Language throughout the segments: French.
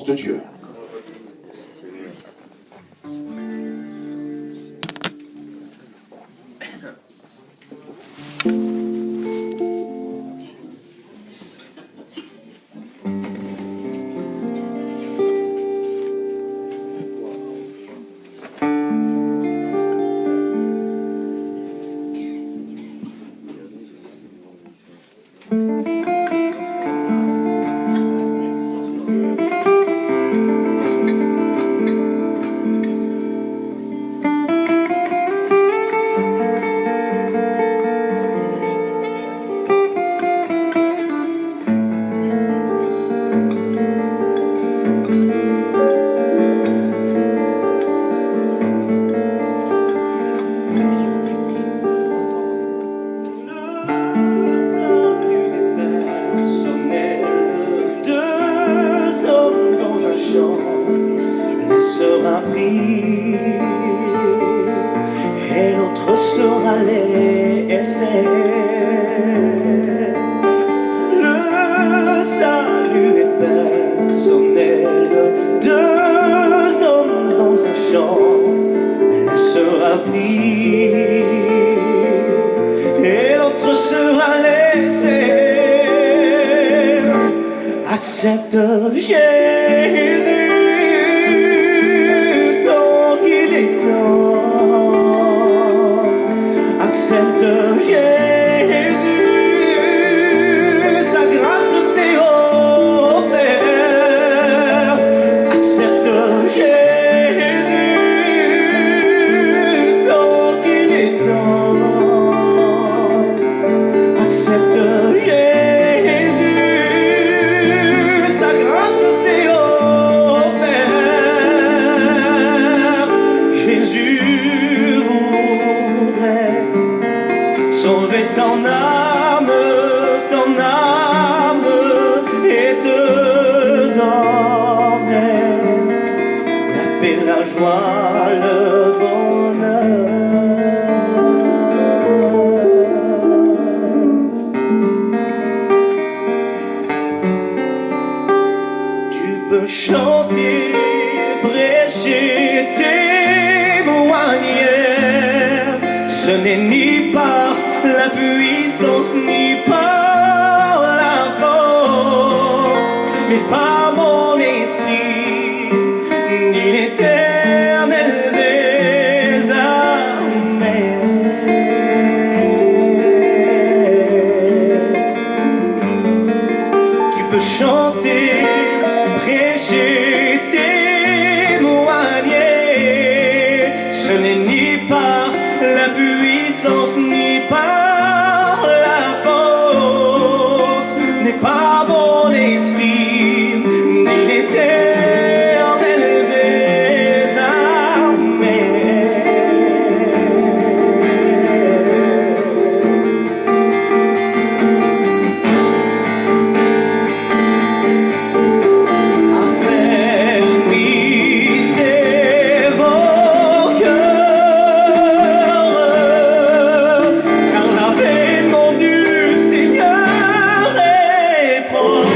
de Dieu. Et l'autre sera laissé. Le salut est personnel. Deux hommes dans un champ, l'un sera pris et l'autre sera laissé. Accepte Jésus. Accepte Jésus, sa grâce t'est offerte. Accepte Jésus, tant qu'il est temps. Accepte Jésus, sa grâce t'est offerte. Jésus sauver ton âme et te donner la paix, la joie, le bonheur. Tu peux chanter, prêcher, témoigner. Ce n'est ni par la puissance ni par la force, mais par mon esprit, dit l'Éternel des armées. Tu peux chanter, prêcher, témoigner. Ce n'est ni par la puissance ni par la force, n'est pas mon esprit, ni l'Éternel des armées. Affermis ses vos cœurs, car l'avènement du Seigneur est proche.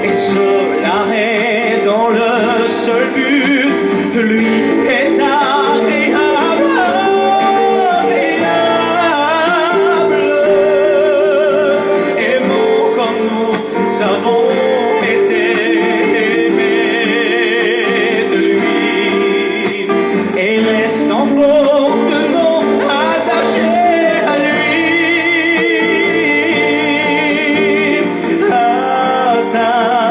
Et cela est dans le seul but de lui est agréable, agréable. Aimons comme nous avons été aimés de lui, et restons fortement attachés à lui, attachés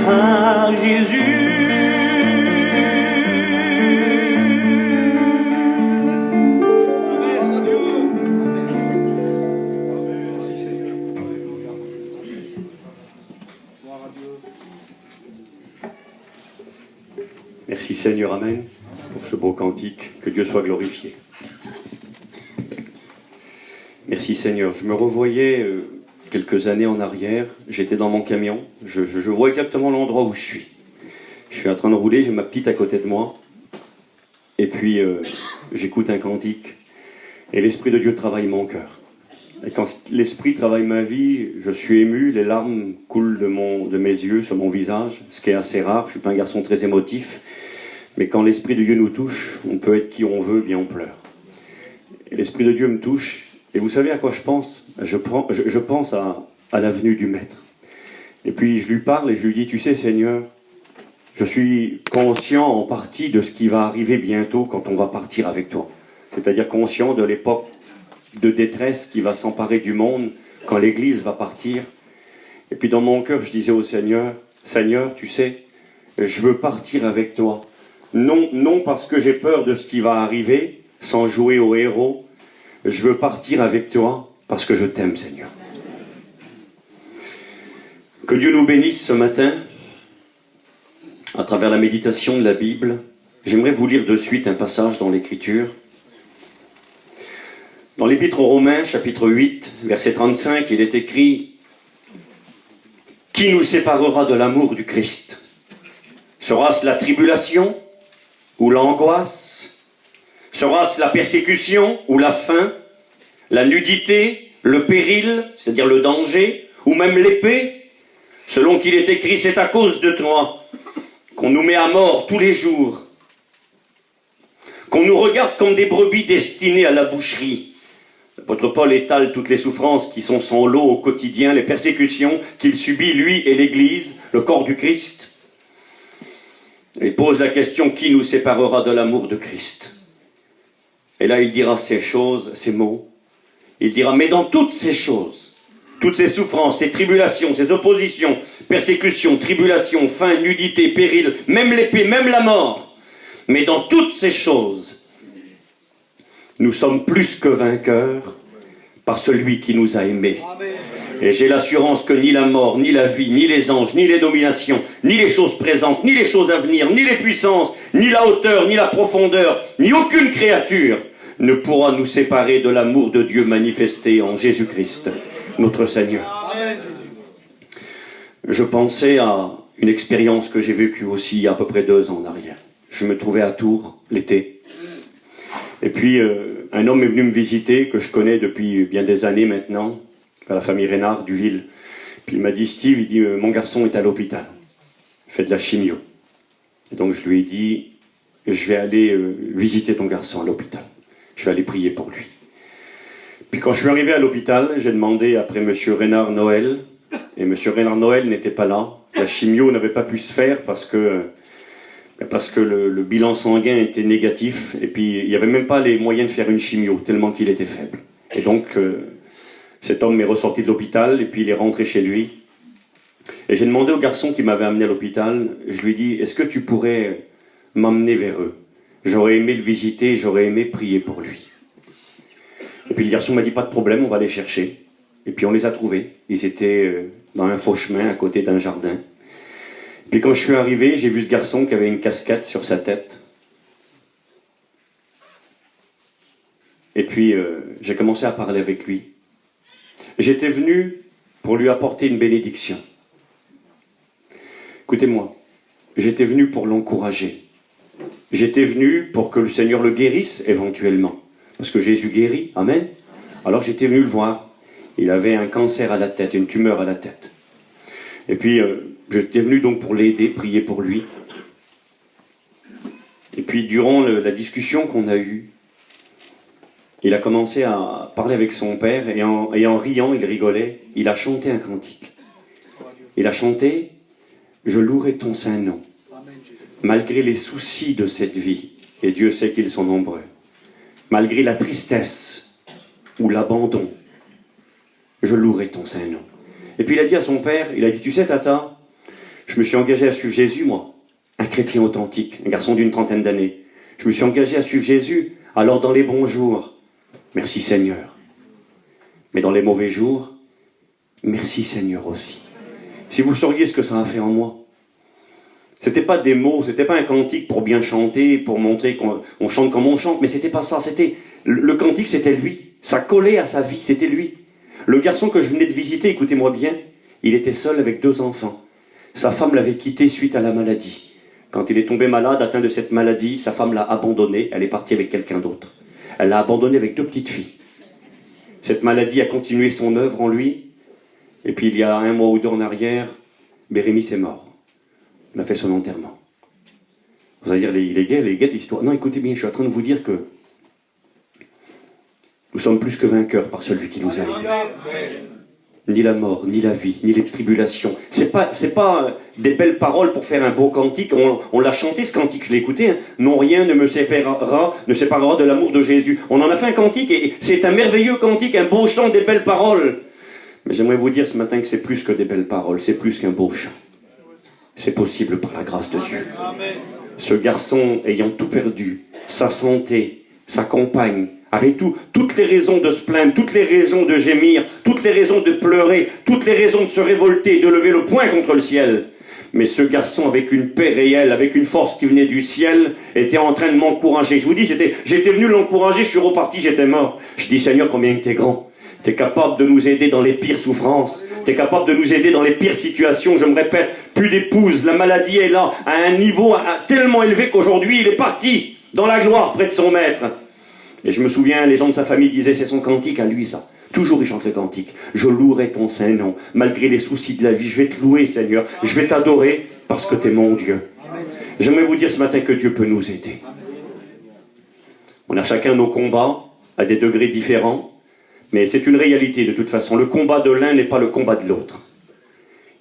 à Jésus. Merci Seigneur, Amen, pour ce beau cantique, que Dieu soit glorifié. Merci Seigneur, je me revoyais quelques années en arrière, j'étais dans mon camion, je vois exactement l'endroit où je suis. Je suis en train de rouler, j'ai ma petite à côté de moi, et puis j'écoute un cantique, et l'Esprit de Dieu travaille mon cœur. Et quand l'Esprit travaille ma vie, je suis ému, les larmes coulent de mes yeux sur mon visage, ce qui est assez rare, je ne suis pas un garçon très émotif. Mais quand l'Esprit de Dieu nous touche, on peut être qui on veut, bien on pleure. Et l'Esprit de Dieu me touche, et vous savez à quoi je pense? Je pense à la venue du Maître. Et puis je lui parle et je lui dis, tu sais Seigneur, je suis conscient en partie de ce qui va arriver bientôt quand on va partir avec toi. C'est-à-dire conscient de l'époque de détresse qui va s'emparer du monde quand l'Église va partir. Et puis dans mon cœur, je disais au Seigneur, Seigneur, tu sais, je veux partir avec toi. Non parce que j'ai peur de ce qui va arriver, sans jouer au héros. Je veux partir avec toi parce que je t'aime, Seigneur. Que Dieu nous bénisse ce matin, à travers la méditation de la Bible. J'aimerais vous lire de suite un passage dans l'Écriture. Dans l'Épître aux Romains, chapitre 8, verset 35, il est écrit « Qui nous séparera de l'amour du Christ? Sera-ce la tribulation ou l'angoisse? Sera-ce la persécution ou la faim? La nudité, le péril, c'est-à-dire le danger, ou même l'épée? Selon qu'il est écrit, c'est à cause de toi qu'on nous met à mort tous les jours, qu'on nous regarde comme des brebis destinées à la boucherie. » L'apôtre Paul étale toutes les souffrances qui sont son lot au quotidien, les persécutions qu'il subit, lui et l'Église, le corps du Christ. Il pose la question, qui nous séparera de l'amour de Christ? Et là, il dira ces choses, ces mots. Il dira, mais dans toutes ces choses, toutes ces souffrances, ces tribulations, ces oppositions, persécutions, tribulations, faim, nudité, péril, même l'épée, même la mort, mais dans toutes ces choses, nous sommes plus que vainqueurs par celui qui nous a aimés. Et j'ai l'assurance que ni la mort, ni la vie, ni les anges, ni les dominations, ni les choses présentes, ni les choses à venir, ni les puissances, ni la hauteur, ni la profondeur, ni aucune créature ne pourra nous séparer de l'amour de Dieu manifesté en Jésus-Christ, notre Seigneur. Je pensais à une expérience que j'ai vécue aussi il y a à peu près 2 ans en arrière. Je me trouvais à Tours, l'été. Et puis, un homme est venu me visiter, que je connais depuis bien des années maintenant, à la famille Reynard du Ville. Puis il m'a dit, Steve, il dit, mon garçon est à l'hôpital. Il fait de la chimio. Et donc je lui ai dit, je vais aller visiter ton garçon à l'hôpital. Je vais aller prier pour lui. Puis quand je suis arrivé à l'hôpital, j'ai demandé après M. Reynard Noël, et M. Reynard Noël n'était pas là. La chimio n'avait pas pu se faire parce que le bilan sanguin était négatif, et puis il n'y avait même pas les moyens de faire une chimio, tellement qu'il était faible. Et donc, cet homme est ressorti de l'hôpital, et puis il est rentré chez lui. Et j'ai demandé au garçon qui m'avait amené à l'hôpital, je lui ai dit, est-ce que tu pourrais m'emmener vers eux? J'aurais aimé le visiter, j'aurais aimé prier pour lui. Et puis le garçon m'a dit, pas de problème, on va les chercher. Et puis on les a trouvés. Ils étaient dans un faux chemin, à côté d'un jardin. Puis quand je suis arrivé, j'ai vu ce garçon qui avait une casquette sur sa tête. Et puis j'ai commencé à parler avec lui. J'étais venu pour lui apporter une bénédiction. Écoutez-moi, j'étais venu pour l'encourager. J'étais venu pour que le Seigneur le guérisse éventuellement. Parce que Jésus guérit, amen. Alors j'étais venu le voir. Il avait un cancer à la tête, une tumeur à la tête. Et puis j'étais venu donc pour l'aider, prier pour lui. Et puis durant la discussion qu'on a eue, il a commencé à parler avec son père et en riant, il rigolait. Il a chanté un cantique. Il a chanté « Je louerai ton saint nom, malgré les soucis de cette vie, et Dieu sait qu'ils sont nombreux, malgré la tristesse ou l'abandon, je louerai ton saint nom. » Et puis il a dit à son père, il a dit « Tu sais tata, je me suis engagé à suivre Jésus, moi, un chrétien authentique, un garçon d'une 30aine d'années. Je me suis engagé à suivre Jésus, alors dans les bons jours, merci Seigneur. Mais dans les mauvais jours, merci Seigneur aussi. Si vous sauriez ce que ça a fait en moi. C'était pas des mots, c'était pas un cantique pour bien chanter, pour montrer qu'on chante comme on chante, mais c'était pas ça, c'était... Le cantique, c'était lui. Ça collait à sa vie, c'était lui. Le garçon que je venais de visiter, écoutez-moi bien, il était seul avec 2 enfants. Sa femme l'avait quitté suite à la maladie. Quand il est tombé malade, atteint de cette maladie, sa femme l'a abandonné, elle est partie avec quelqu'un d'autre. Elle l'a abandonné avec 2 petites filles. Cette maladie a continué son œuvre en lui. Et puis il y a un mois ou deux en arrière, Bérémis est mort. On a fait son enterrement. Vous allez dire, il est gai l'histoire. Non, écoutez bien, je suis en train de vous dire que nous sommes plus que vainqueurs par celui qui nous aime. Ni la mort, ni la vie, ni les tribulations. C'est pas des belles paroles pour faire un beau cantique. On l'a chanté ce cantique, je l'ai écouté. Hein. Non, rien ne me séparera de l'amour de Jésus. On en a fait un cantique et c'est un merveilleux cantique, un beau chant, des belles paroles. Mais j'aimerais vous dire ce matin que c'est plus que des belles paroles, c'est plus qu'un beau chant. C'est possible par la grâce de Dieu. Ce garçon ayant tout perdu, sa santé, sa compagne, avait toutes les raisons de se plaindre, toutes les raisons de gémir, toutes les raisons de pleurer, toutes les raisons de se révolter, de lever le poing contre le ciel. Mais ce garçon, avec une paix réelle, avec une force qui venait du ciel, était en train de m'encourager. Je vous dis, j'étais venu l'encourager, je suis reparti, j'étais mort. Je dis, Seigneur, combien tu es grand. Tu es capable de nous aider dans les pires souffrances. Tu es capable de nous aider dans les pires situations. Je me répète, plus d'épouse, la maladie est là, à un niveau tellement élevé qu'aujourd'hui, il est parti dans la gloire près de son maître. Et je me souviens, les gens de sa famille disaient, c'est son cantique à lui, ça. Toujours il chante le cantique. Je louerai ton saint nom. Malgré les soucis de la vie, je vais te louer, Seigneur. Je vais t'adorer parce que tu es mon Dieu. J'aimerais vous dire ce matin que Dieu peut nous aider. On a chacun nos combats à des degrés différents. Mais c'est une réalité de toute façon. Le combat de l'un n'est pas le combat de l'autre.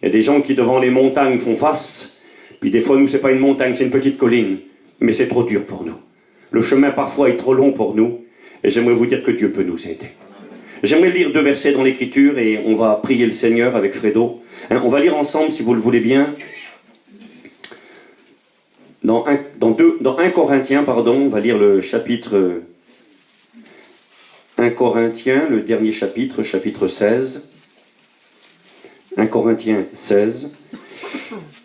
Il y a des gens qui devant les montagnes font face. Puis des fois, nous, c'est pas une montagne, c'est une petite colline. Mais c'est trop dur pour nous. Le chemin parfois est trop long pour nous. Et j'aimerais vous dire que Dieu peut nous aider. J'aimerais lire 2 versets dans l'Écriture et on va prier le Seigneur avec Fredo. On va lire ensemble, si vous le voulez bien. Dans 1 Corinthiens, on va lire le chapitre 1 Corinthiens, le dernier chapitre, chapitre 16. 1 Corinthiens 16,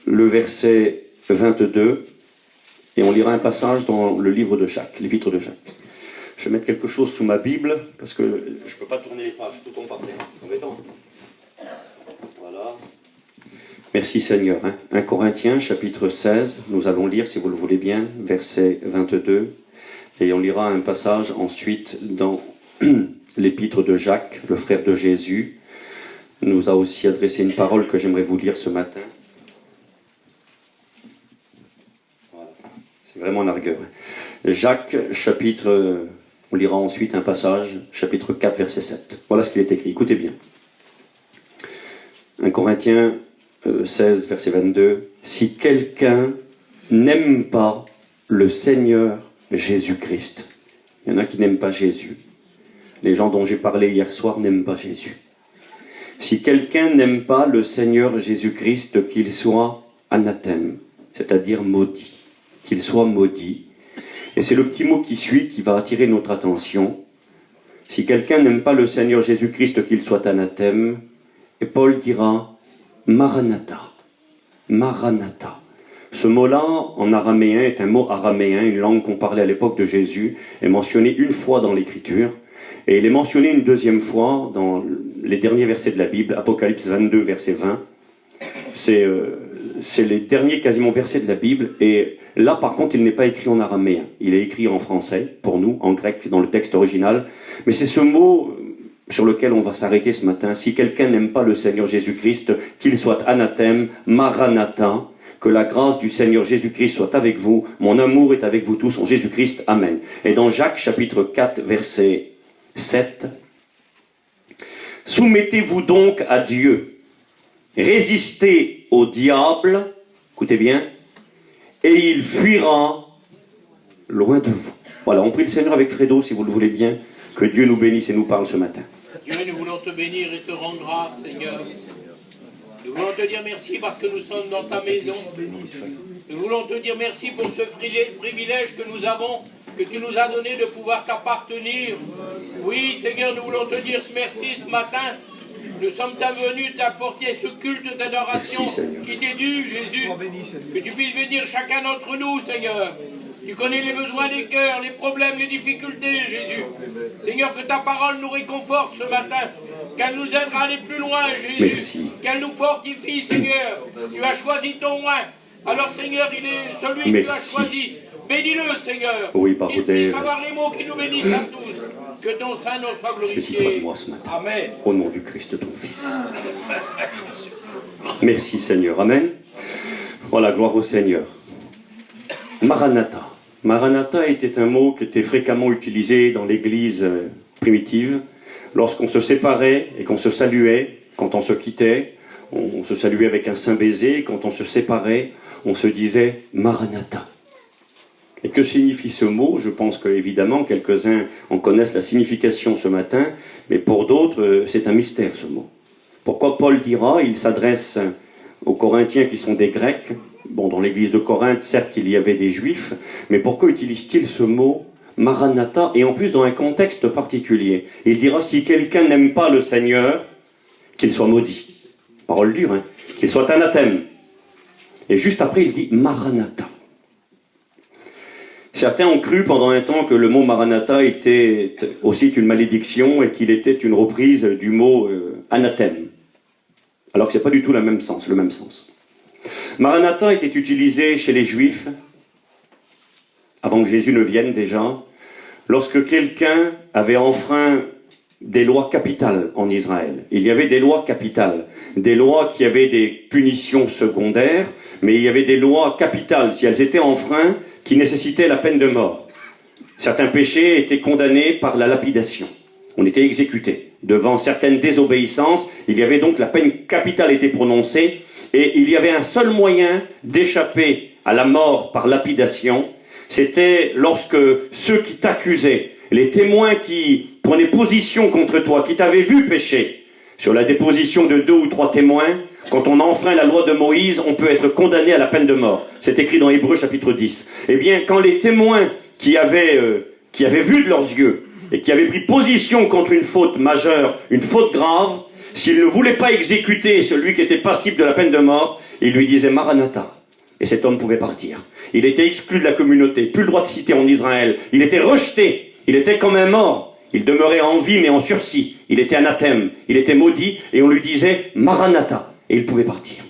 le verset 22. Et on lira un passage dans le livre de Jacques, l'épître de Jacques. Je vais mettre quelque chose sous ma Bible, parce que je ne peux pas tourner les pages, tout tombe par terre. Embêtant. Voilà. Merci Seigneur. 1 Corinthiens, chapitre 16, nous allons lire, si vous le voulez bien, verset 22. Et on lira un passage ensuite dans l'épître de Jacques, le frère de Jésus, nous a aussi adressé une parole que j'aimerais vous lire ce matin. Voilà. C'est vraiment largueur. Jacques, chapitre, on lira ensuite un passage, chapitre 4, verset 7. Voilà ce qu'il est écrit. Écoutez bien. 1 Corinthiens 16, verset 22. Si quelqu'un n'aime pas le Seigneur Jésus-Christ, il y en a qui n'aiment pas Jésus. Les gens dont j'ai parlé hier soir n'aiment pas Jésus. Si quelqu'un n'aime pas le Seigneur Jésus-Christ, qu'il soit anathème, c'est-à-dire maudit, qu'il soit maudit. Et c'est le petit mot qui suit qui va attirer notre attention. Si quelqu'un n'aime pas le Seigneur Jésus-Christ, qu'il soit anathème, et Paul dira Maranatha. Maranatha. Ce mot-là, en araméen, est un mot araméen, une langue qu'on parlait à l'époque de Jésus, est mentionné une fois dans l'Écriture. Et il est mentionné une deuxième fois dans les derniers versets de la Bible, Apocalypse 22, verset 20. C'est les derniers quasiment versets de la Bible. Et là, par contre, il n'est pas écrit en araméen. Il est écrit en français, pour nous, en grec, dans le texte original. Mais c'est ce mot sur lequel on va s'arrêter ce matin. Si quelqu'un n'aime pas le Seigneur Jésus-Christ, qu'il soit anathème, maranatha, que la grâce du Seigneur Jésus-Christ soit avec vous. Mon amour est avec vous tous en Jésus-Christ. Amen. Et dans Jacques, chapitre 4, verset 7. Soumettez-vous donc à Dieu. Résistez au diable, écoutez bien, et il fuira loin de vous. Voilà, on prie le Seigneur avec Fredo, si vous le voulez bien, que Dieu nous bénisse et nous parle ce matin. Dieu, nous voulons te bénir et te rendre grâce, Seigneur. Nous voulons te dire merci parce que nous sommes dans ta maison. Nous voulons te dire merci pour ce privilège que nous avons, que tu nous as donné de pouvoir t'appartenir. Oui, Seigneur, nous voulons te dire merci ce matin. Nous sommes venus t'apporter ce culte d'adoration qui t'est dû, Jésus. Que tu puisses bénir chacun d'entre nous, Seigneur. Tu connais les besoins des cœurs, les problèmes, les difficultés, Jésus. Seigneur, que ta parole nous réconforte ce matin. Qu'elle nous aidera à aller plus loin, Jésus. Qu'elle nous fortifie, Seigneur. Tu as choisi ton oint. Alors, Seigneur, il est celui que tu as choisi. Bénis-le, Seigneur. Oui, qu'il puisse avoir les mots qui nous bénissent à tous. Que ton Saint-Nom soit Saisis-toi de glorifié. moi ce matin. Amen. Au nom du Christ, ton Fils. Merci Seigneur. Amen. Voilà, gloire au Seigneur. Maranatha. Maranatha était un mot qui était fréquemment utilisé dans l'Église primitive. Lorsqu'on se séparait et qu'on se saluait, quand on se quittait, on se saluait avec un saint baiser. Quand on se séparait, on se disait Maranatha. Et que signifie ce mot? Je pense que, évidemment, quelques-uns en connaissent la signification ce matin, mais pour d'autres, c'est un mystère ce mot. Pourquoi Paul dira, il s'adresse aux Corinthiens qui sont des Grecs. Bon, dans l'église de Corinthe, certes, il y avait des Juifs, mais pourquoi utilise-t-il ce mot Maranatha, et en plus dans un contexte particulier? Il dira, si quelqu'un n'aime pas le Seigneur, qu'il soit maudit. Parole dure, hein, qu'il soit anathème. Et juste après, il dit Maranatha. Certains ont cru pendant un temps que le mot Maranatha était aussi une malédiction et qu'il était une reprise du mot anathème. Alors que ce n'est pas du tout le même sens. Maranatha était utilisé chez les Juifs, avant que Jésus ne vienne déjà, lorsque quelqu'un avait enfreint des lois capitales en Israël. Il y avait des lois capitales, des lois qui avaient des punitions secondaires, mais il y avait des lois capitales, si elles étaient enfreintes, qui nécessitaient la peine de mort. Certains péchés étaient condamnés par la lapidation. On était exécuté. Devant certaines désobéissances, il y avait donc la peine capitale était prononcée, et il y avait un seul moyen d'échapper à la mort par lapidation, c'était lorsque ceux qui t'accusaient, les témoins qui prenaient position contre toi, qui t'avaient vu pécher, sur la déposition de 2 ou 3 témoins, quand on enfreint la loi de Moïse, on peut être condamné à la peine de mort. C'est écrit dans Hébreux chapitre 10. Eh bien, quand les témoins qui avaient vu de leurs yeux et qui avaient pris position contre une faute majeure, une faute grave, s'ils ne voulaient pas exécuter celui qui était passible de la peine de mort, ils lui disaient Maranatha. Et cet homme pouvait partir. Il était exclu de la communauté, plus le droit de citer en Israël. Il était rejeté, il était comme un mort. Il demeurait en vie mais en sursis. Il était anathème, il était maudit et on lui disait Maranatha. Et il pouvait partir.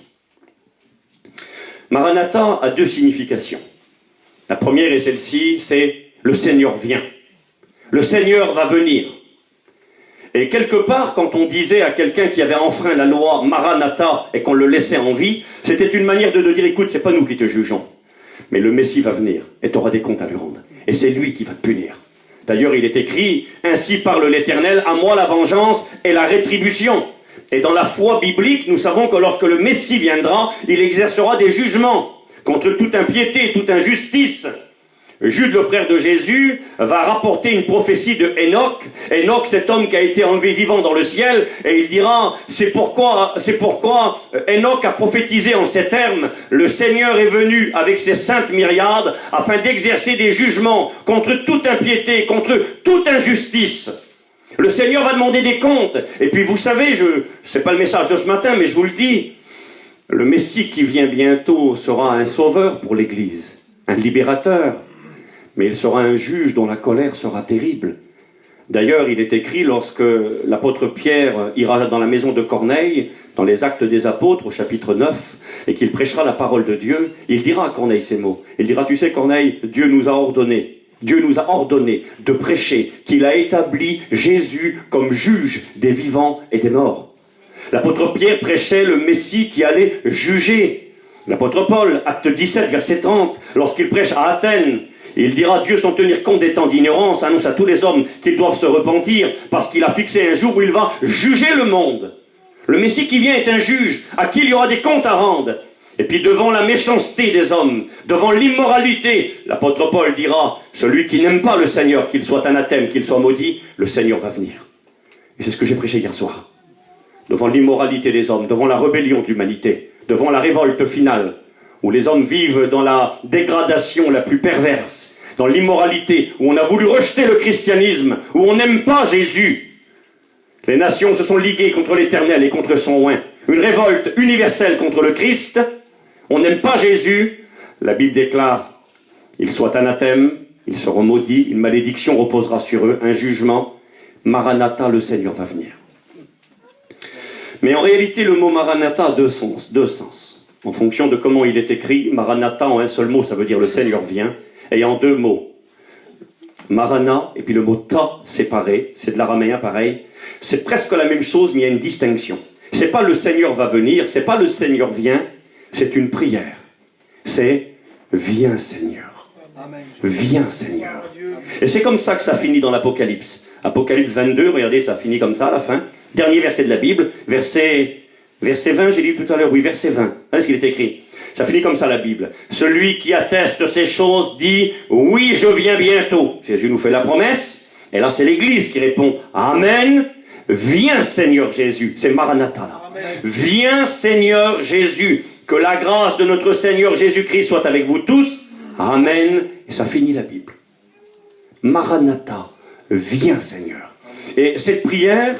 Maranatha a 2 significations. La première est celle-ci, c'est le Seigneur vient. Le Seigneur va venir. Et quelque part, quand on disait à quelqu'un qui avait enfreint la loi Maranatha et qu'on le laissait en vie, c'était une manière de dire, écoute, c'est pas nous qui te jugeons, mais le Messie va venir et tu auras des comptes à lui rendre. Et c'est lui qui va te punir. D'ailleurs, il est écrit, ainsi parle l'Éternel, à moi la vengeance et la rétribution. Et dans la foi biblique, nous savons que lorsque le Messie viendra, il exercera des jugements contre toute impiété et toute injustice. Jude, le frère de Jésus, va rapporter une prophétie de Enoch. Enoch, cet homme qui a été enlevé vivant dans le ciel, et il dira, c'est pourquoi Enoch a prophétisé en ces termes, le Seigneur est venu avec ses saintes myriades afin d'exercer des jugements contre toute impiété, contre toute injustice. Le Seigneur va demander des comptes. Et puis vous savez, c'est pas le message de ce matin, mais je vous le dis, le Messie qui vient bientôt sera un sauveur pour l'Église, un libérateur. Mais il sera un juge dont la colère sera terrible. D'ailleurs, il est écrit lorsque l'apôtre Pierre ira dans la maison de Corneille, dans les Actes des Apôtres, au chapitre 9, et qu'il prêchera la parole de Dieu, il dira à Corneille ces mots. Il dira, tu sais Corneille, Dieu nous a ordonné de prêcher qu'il a établi Jésus comme juge des vivants et des morts. L'apôtre Pierre prêchait le Messie qui allait juger. L'apôtre Paul, acte 17, verset 30, lorsqu'il prêche à Athènes, il dira, Dieu sans tenir compte des temps d'ignorance, annonce à tous les hommes qu'ils doivent se repentir, parce qu'il a fixé un jour où il va juger le monde. Le Messie qui vient est un juge, à qui il y aura des comptes à rendre. Et puis devant la méchanceté des hommes, devant l'immoralité, l'apôtre Paul dira, celui qui n'aime pas le Seigneur, qu'il soit anathème, qu'il soit maudit, le Seigneur va venir. Et c'est ce que j'ai prêché hier soir. Devant l'immoralité des hommes, devant la rébellion de l'humanité, devant la révolte finale, où les hommes vivent dans la dégradation la plus perverse, dans l'immoralité, où on a voulu rejeter le christianisme, où on n'aime pas Jésus. Les nations se sont liguées contre l'Éternel et contre son oint. Une révolte universelle contre le Christ. On n'aime pas Jésus. La Bible déclare, ils soient anathèmes, ils seront maudits, une malédiction reposera sur eux, un jugement. Maranatha, le Seigneur va venir. Mais en réalité, le mot Maranatha a deux sens. En fonction de comment il est écrit, Maranatha en un seul mot, ça veut dire le Seigneur vient, et en 2 mots. Marana, et puis le mot ta séparé, c'est de l'araméen pareil. C'est presque la même chose, mais il y a une distinction. C'est pas le Seigneur va venir, c'est pas le Seigneur vient, c'est une prière. C'est viens Seigneur. Viens Seigneur. Et c'est comme ça que ça finit dans l'Apocalypse. Apocalypse 22, regardez, ça finit comme ça à la fin. Dernier verset de la Bible, verset 20, j'ai dit tout à l'heure, oui, verset 20. Regardez ce qu'il est écrit. Ça finit comme ça la Bible. Celui qui atteste ces choses dit, oui, je viens bientôt. Jésus nous fait la promesse. Et là, c'est l'Église qui répond, Amen. Viens Seigneur Jésus. C'est Maranatha là. Amen. Viens Seigneur Jésus. Que la grâce de notre Seigneur Jésus-Christ soit avec vous tous. Amen. Et ça finit la Bible. Maranatha. Viens Seigneur. Et cette prière,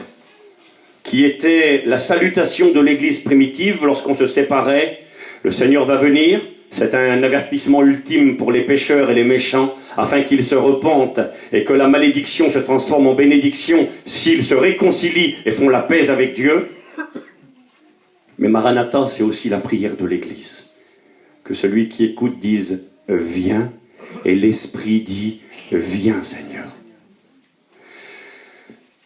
qui était la salutation de l'Église primitive lorsqu'on se séparait, le Seigneur va venir, c'est un avertissement ultime pour les pécheurs et les méchants, afin qu'ils se repentent et que la malédiction se transforme en bénédiction s'ils se réconcilient et font la paix avec Dieu. Mais Maranatha, c'est aussi la prière de l'Église. Que celui qui écoute dise « Viens » et l'Esprit dit « Viens Seigneur ».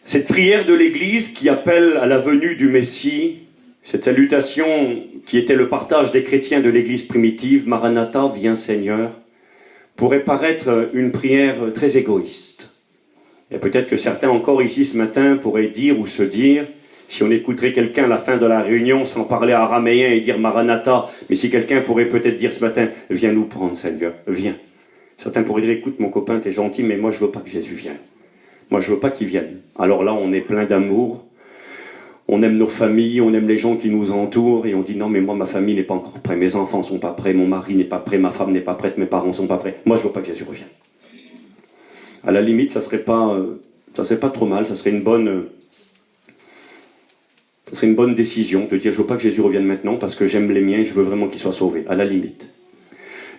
Cette prière de l'Église qui appelle à la venue du Messie, cette salutation qui était le partage des chrétiens de l'Église primitive, Maranatha, viens Seigneur, pourrait paraître une prière très égoïste. Et peut-être que certains encore ici ce matin pourraient dire ou se dire, si on écouterait quelqu'un à la fin de la réunion sans parler araméen et dire Maranatha, mais si quelqu'un pourrait peut-être dire ce matin, viens nous prendre Seigneur, viens. Certains pourraient dire, écoute mon copain, t'es gentil, mais moi je veux pas que Jésus vienne. Moi, je veux pas qu'il vienne. Alors là, on est plein d'amour. On aime nos familles, on aime les gens qui nous entourent. Et on dit, non, mais moi, ma famille n'est pas encore prête. Mes enfants sont pas prêts. Mon mari n'est pas prêt. Ma femme n'est pas prête. Mes parents sont pas prêts. Moi, je veux pas que Jésus revienne. À la limite, ça serait pas trop mal. Ça serait une bonne décision de dire, je veux pas que Jésus revienne maintenant parce que j'aime les miens et je veux vraiment qu'ils soient sauvés. À la limite.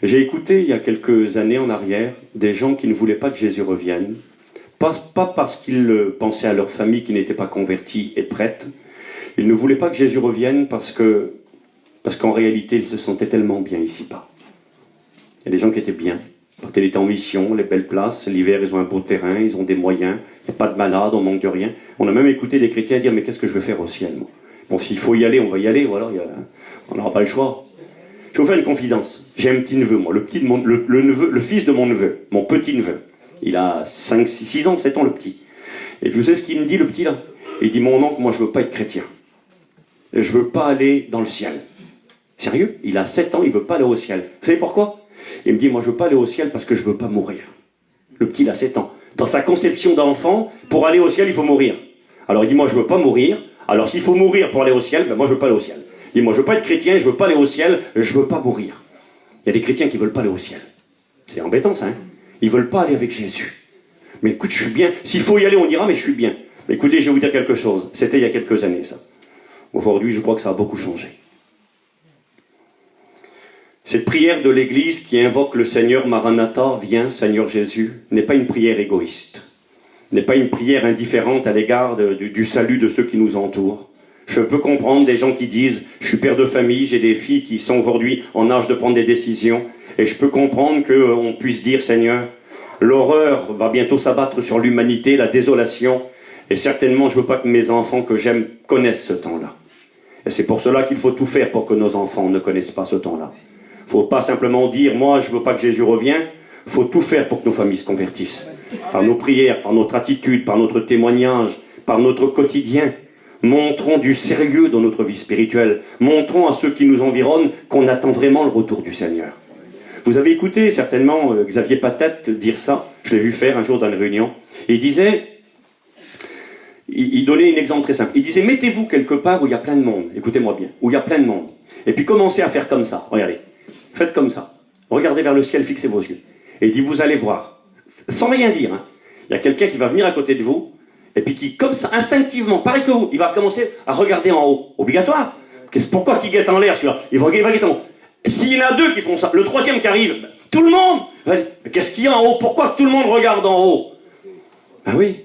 J'ai écouté, il y a quelques années en arrière, des gens qui ne voulaient pas que Jésus revienne. Pas parce qu'ils pensaient à leur famille qui n'était pas convertie et prête. Ils ne voulaient pas que Jésus revienne parce qu'en réalité, ils se sentaient tellement bien ici-bas. Il y a des gens qui étaient bien. Quand ils étaient en mission, les belles places, l'hiver, ils ont un beau terrain, ils ont des moyens, il n'y a pas de malades, on manque de rien. On a même écouté des chrétiens dire, mais qu'est-ce que je vais faire au ciel, moi? Bon, s'il faut y aller, on va y aller, voilà, on n'aura pas le choix. Je vais vous faire une confidence. J'ai un petit-neveu, moi, le fils de mon neveu, mon petit-neveu. Il a 5, 6 ans, 7 ans le petit. Et vous savez ce qu'il me dit le petit là? Il dit, mon oncle, moi je veux pas être chrétien. Je veux pas aller dans le ciel. Sérieux? Il a 7 ans, il veut pas aller au ciel. Vous savez pourquoi? Il me dit, moi je veux pas aller au ciel parce que je veux pas mourir. Le petit il a 7 ans. Dans sa conception d'enfant, pour aller au ciel, il faut mourir. Alors il dit, moi je veux pas mourir. Alors s'il faut mourir pour aller au ciel, ben moi je veux pas aller au ciel. Il dit, moi je veux pas être chrétien, je veux pas aller au ciel, je veux pas mourir. Il y a des chrétiens qui veulent pas aller au ciel. C'est embêtant ça, hein? Ils ne veulent pas aller avec Jésus. Mais écoute, je suis bien. S'il faut y aller, on ira, mais je suis bien. Mais écoutez, je vais vous dire quelque chose. C'était il y a quelques années, ça. Aujourd'hui, je crois que ça a beaucoup changé. Cette prière de l'Église qui invoque le Seigneur Maranatha, viens, Seigneur Jésus, n'est pas une prière égoïste. N'est pas une prière indifférente à l'égard du salut de ceux qui nous entourent. Je peux comprendre des gens qui disent, je suis père de famille, j'ai des filles qui sont aujourd'hui en âge de prendre des décisions. Et je peux comprendre qu'on puisse dire, Seigneur, l'horreur va bientôt s'abattre sur l'humanité, la désolation, et certainement je ne veux pas que mes enfants que j'aime connaissent ce temps-là. Et c'est pour cela qu'il faut tout faire pour que nos enfants ne connaissent pas ce temps-là. Il ne faut pas simplement dire, moi je ne veux pas que Jésus revienne, il faut tout faire pour que nos familles se convertissent. Par nos prières, par notre attitude, par notre témoignage, par notre quotidien. Montrons du sérieux dans notre vie spirituelle. Montrons à ceux qui nous environnent qu'on attend vraiment le retour du Seigneur. Vous avez écouté certainement Xavier Patate dire ça, je l'ai vu faire un jour dans une réunion. Il disait, il donnait un exemple très simple. Il disait, mettez-vous quelque part où il y a plein de monde, écoutez-moi bien, où il y a plein de monde. Et puis commencez à faire comme ça, regardez, faites comme ça. Regardez vers le ciel, fixez vos yeux. Et il dit, vous allez voir, sans rien dire, hein, il y a quelqu'un qui va venir à côté de vous, et puis qui, comme ça, instinctivement, pareil que vous, il va commencer à regarder en haut. Obligatoire. Pourquoi qu'il guette en l'air celui-là? Il va guetter en haut. S'il y en a deux qui font ça, le troisième qui arrive, tout le monde va dire, mais qu'est-ce qu'il y a en haut? Pourquoi tout le monde regarde en haut? Ah oui.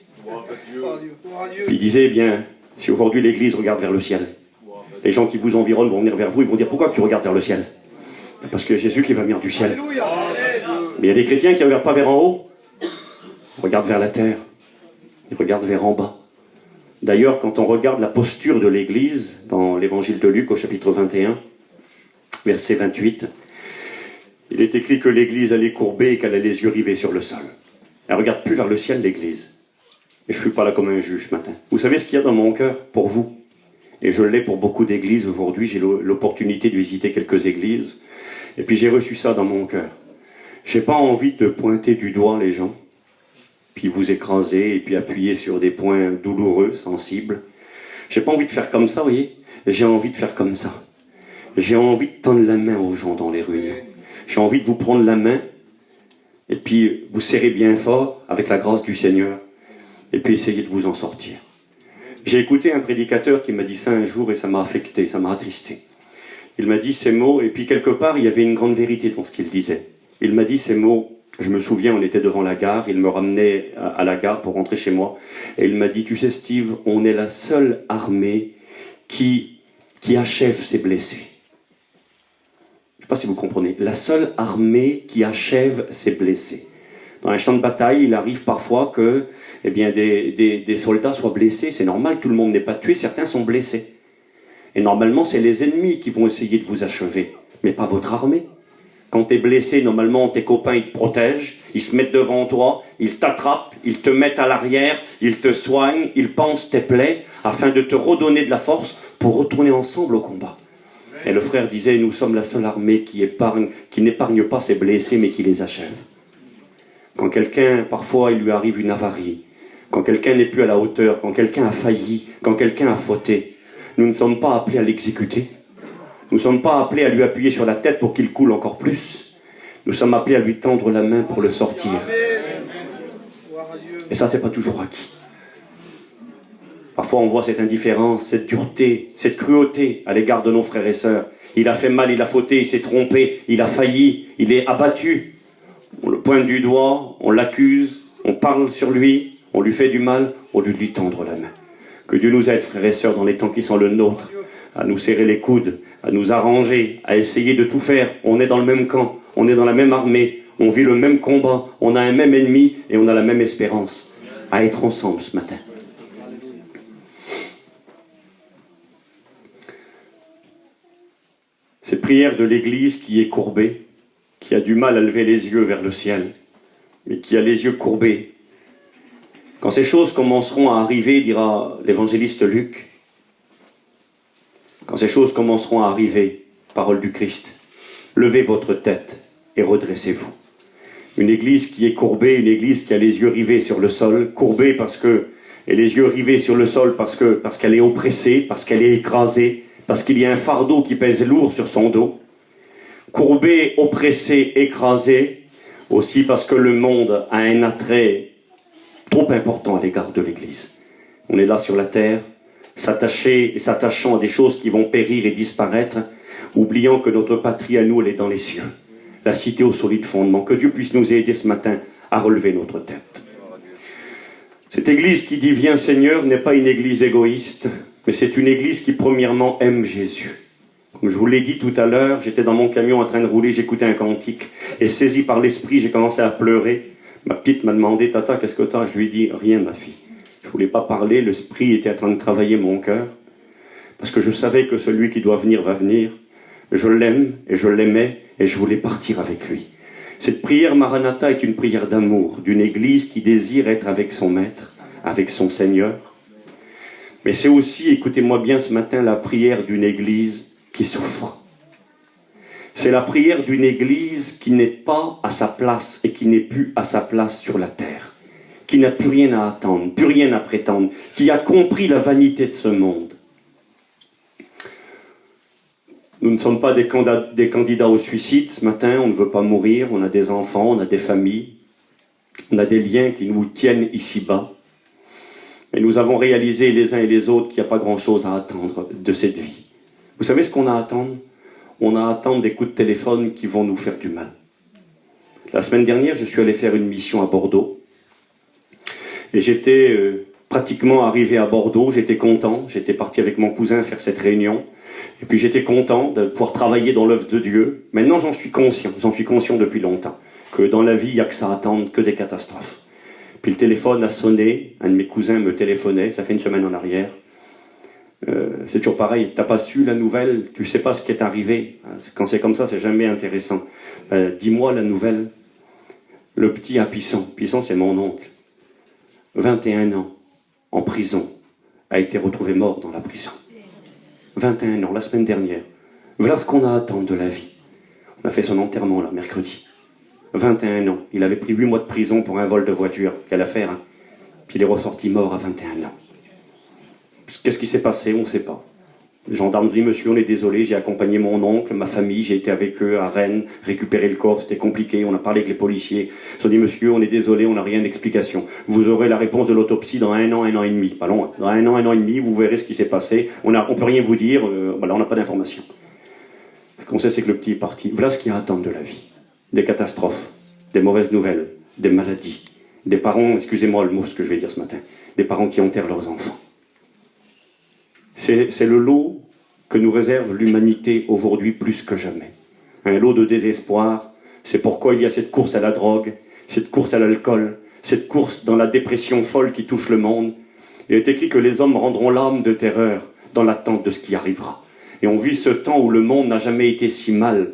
Il disait, eh bien, si aujourd'hui l'Église regarde vers le ciel, les gens qui vous environnent vont venir vers vous, ils vont dire, pourquoi tu regardes vers le ciel? Parce que Jésus qui va venir du ciel. Mais il y a des chrétiens qui ne regardent pas vers en haut. regarde vers la terre, il regarde vers en bas. D'ailleurs, quand on regarde la posture de l'Église, dans l'évangile de Luc au chapitre 21, verset 28, il est écrit que l'Église allait courber et qu'elle a les yeux rivés sur le sol. Elle ne regarde plus vers le ciel, l'Église. Et je ne suis pas là comme un juge ce matin. Vous savez ce qu'il y a dans mon cœur pour vous? Et je l'ai pour beaucoup d'églises aujourd'hui. J'ai l'opportunité de visiter quelques églises. Et puis j'ai reçu ça dans mon cœur. Je n'ai pas envie de pointer du doigt les gens, puis vous écraser, et puis appuyer sur des points douloureux, sensibles. Je n'ai pas envie de faire comme ça, vous voyez. J'ai envie de faire comme ça. J'ai envie de tendre la main aux gens dans les réunions. J'ai envie de vous prendre la main, et puis vous serrer bien fort, avec la grâce du Seigneur, et puis essayer de vous en sortir. J'ai écouté un prédicateur qui m'a dit ça un jour, et ça m'a affecté, ça m'a attristé. Il m'a dit ces mots, et puis quelque part, il y avait une grande vérité dans ce qu'il disait. Il m'a dit ces mots, je me souviens, on était devant la gare, il me ramenait à la gare pour rentrer chez moi, et il m'a dit, tu sais Steve, on est la seule armée qui achève ses blessés. Je ne sais pas si vous comprenez. La seule armée qui achève ses blessés. Dans un champ de bataille, il arrive parfois que des soldats soient blessés. C'est normal, tout le monde n'est pas tué, certains sont blessés. Et normalement, c'est les ennemis qui vont essayer de vous achever, mais pas votre armée. Quand tu es blessé, normalement, tes copains, ils te protègent, ils se mettent devant toi, ils t'attrapent, ils te mettent à l'arrière, ils te soignent, ils pansent tes plaies, afin de te redonner de la force pour retourner ensemble au combat. Et le frère disait, nous sommes la seule armée qui n'épargne pas ses blessés, mais qui les achève. Quand quelqu'un, parfois, il lui arrive une avarie, quand quelqu'un n'est plus à la hauteur, quand quelqu'un a failli, quand quelqu'un a fauté, nous ne sommes pas appelés à l'exécuter. Nous ne sommes pas appelés à lui appuyer sur la tête pour qu'il coule encore plus. Nous sommes appelés à lui tendre la main pour le sortir. Et ça, c'est pas toujours acquis. Parfois, on voit cette indifférence, cette dureté, cette cruauté à l'égard de nos frères et sœurs. Il a fait mal, il a fauté, il s'est trompé, il a failli, il est abattu. On le pointe du doigt, on l'accuse, on parle sur lui, on lui fait du mal, au lieu de lui tendre la main. Que Dieu nous aide, frères et sœurs, dans les temps qui sont le nôtre, à nous serrer les coudes, à nous arranger, à essayer de tout faire. On est dans le même camp, on est dans la même armée, on vit le même combat, on a un même ennemi et on a la même espérance. À être ensemble ce matin. Cette prière de l'Église qui est courbée, qui a du mal à lever les yeux vers le ciel, mais qui a les yeux courbés. Quand ces choses commenceront à arriver, dira l'évangéliste Luc, quand ces choses commenceront à arriver, parole du Christ, levez votre tête et redressez-vous. Une Église qui est courbée, une Église qui a les yeux rivés sur le sol, courbée et les yeux rivés sur le sol parce qu'elle est oppressée, parce qu'elle est écrasée, parce qu'il y a un fardeau qui pèse lourd sur son dos, courbé, oppressé, écrasé, aussi parce que le monde a un attrait trop important à l'égard de l'Église. On est là sur la terre, s'attachant à des choses qui vont périr et disparaître, oubliant que notre patrie à nous, elle est dans les cieux. La cité au solide fondement. Que Dieu puisse nous aider ce matin à relever notre tête. Cette Église qui dit « Viens Seigneur » n'est pas une Église égoïste, mais c'est une Église qui premièrement aime Jésus. Comme je vous l'ai dit tout à l'heure, j'étais dans mon camion en train de rouler, j'écoutais un cantique, et saisi par l'esprit, j'ai commencé à pleurer. Ma petite m'a demandé « Tata, qu'est-ce que t'as ?» Je lui ai dit « Rien, ma fille. » Je ne voulais pas parler, l'esprit était en train de travailler mon cœur, parce que je savais que celui qui doit venir va venir. Je l'aime, et je l'aimais, et je voulais partir avec lui. Cette prière Maranatha est une prière d'amour, d'une Église qui désire être avec son Maître, avec son Seigneur. Mais c'est aussi, écoutez-moi bien ce matin, la prière d'une Église qui souffre. C'est la prière d'une Église qui n'est pas à sa place et qui n'est plus à sa place sur la terre, qui n'a plus rien à attendre, plus rien à prétendre, qui a compris la vanité de ce monde. Nous ne sommes pas des candidats au suicide ce matin, on ne veut pas mourir, on a des enfants, on a des familles, on a des liens qui nous tiennent ici-bas. Mais nous avons réalisé les uns et les autres qu'il n'y a pas grand-chose à attendre de cette vie. Vous savez ce qu'on a à attendre? On a à attendre des coups de téléphone qui vont nous faire du mal. La semaine dernière, je suis allé faire une mission à Bordeaux. Et j'étais pratiquement arrivé à Bordeaux, j'étais content. J'étais parti avec mon cousin faire cette réunion. Et puis j'étais content de pouvoir travailler dans l'œuvre de Dieu. Maintenant, j'en suis conscient depuis longtemps, que dans la vie, il n'y a que ça à attendre, que des catastrophes. Puis le téléphone a sonné, un de mes cousins me téléphonait, ça fait une semaine en arrière. C'est toujours pareil, t'as pas su la nouvelle, tu sais pas ce qui est arrivé. Quand c'est comme ça, c'est jamais intéressant. Dis-moi la nouvelle. Le petit à Pisson, Pisson c'est mon oncle, 21 ans, en prison, a été retrouvé mort dans la prison. 21 ans, la semaine dernière. Voilà ce qu'on a à attendre de la vie. On a fait son enterrement là, mercredi. 21 ans, il avait pris 8 mois de prison pour un vol de voiture, quelle affaire, hein. Puis il est ressorti mort à 21 ans. Qu'est-ce qui s'est passé? On ne sait pas. Les gendarmes disent, monsieur, on est désolé, j'ai accompagné mon oncle, ma famille, j'ai été avec eux à Rennes, récupérer le corps, c'était compliqué, on a parlé avec les policiers. Ils ont dit, monsieur, on est désolé, on n'a rien d'explication. Vous aurez la réponse de l'autopsie dans 1 an et demi, pas loin. Dans 1 an et demi, vous verrez ce qui s'est passé. On peut rien vous dire, voilà, on n'a pas d'informations. Ce qu'on sait, c'est que le petit est parti. Voilà ce qu'il y a à attendre de la vie. Des catastrophes, des mauvaises nouvelles, des maladies, des parents, excusez-moi le mot, ce que je vais dire ce matin, des parents qui enterrent leurs enfants. C'est le lot que nous réserve l'humanité aujourd'hui plus que jamais. Un lot de désespoir, c'est pourquoi il y a cette course à la drogue, cette course à l'alcool, cette course dans la dépression folle qui touche le monde. Il est écrit que les hommes rendront l'âme de terreur dans l'attente de ce qui arrivera. Et on vit ce temps où le monde n'a jamais été si mal,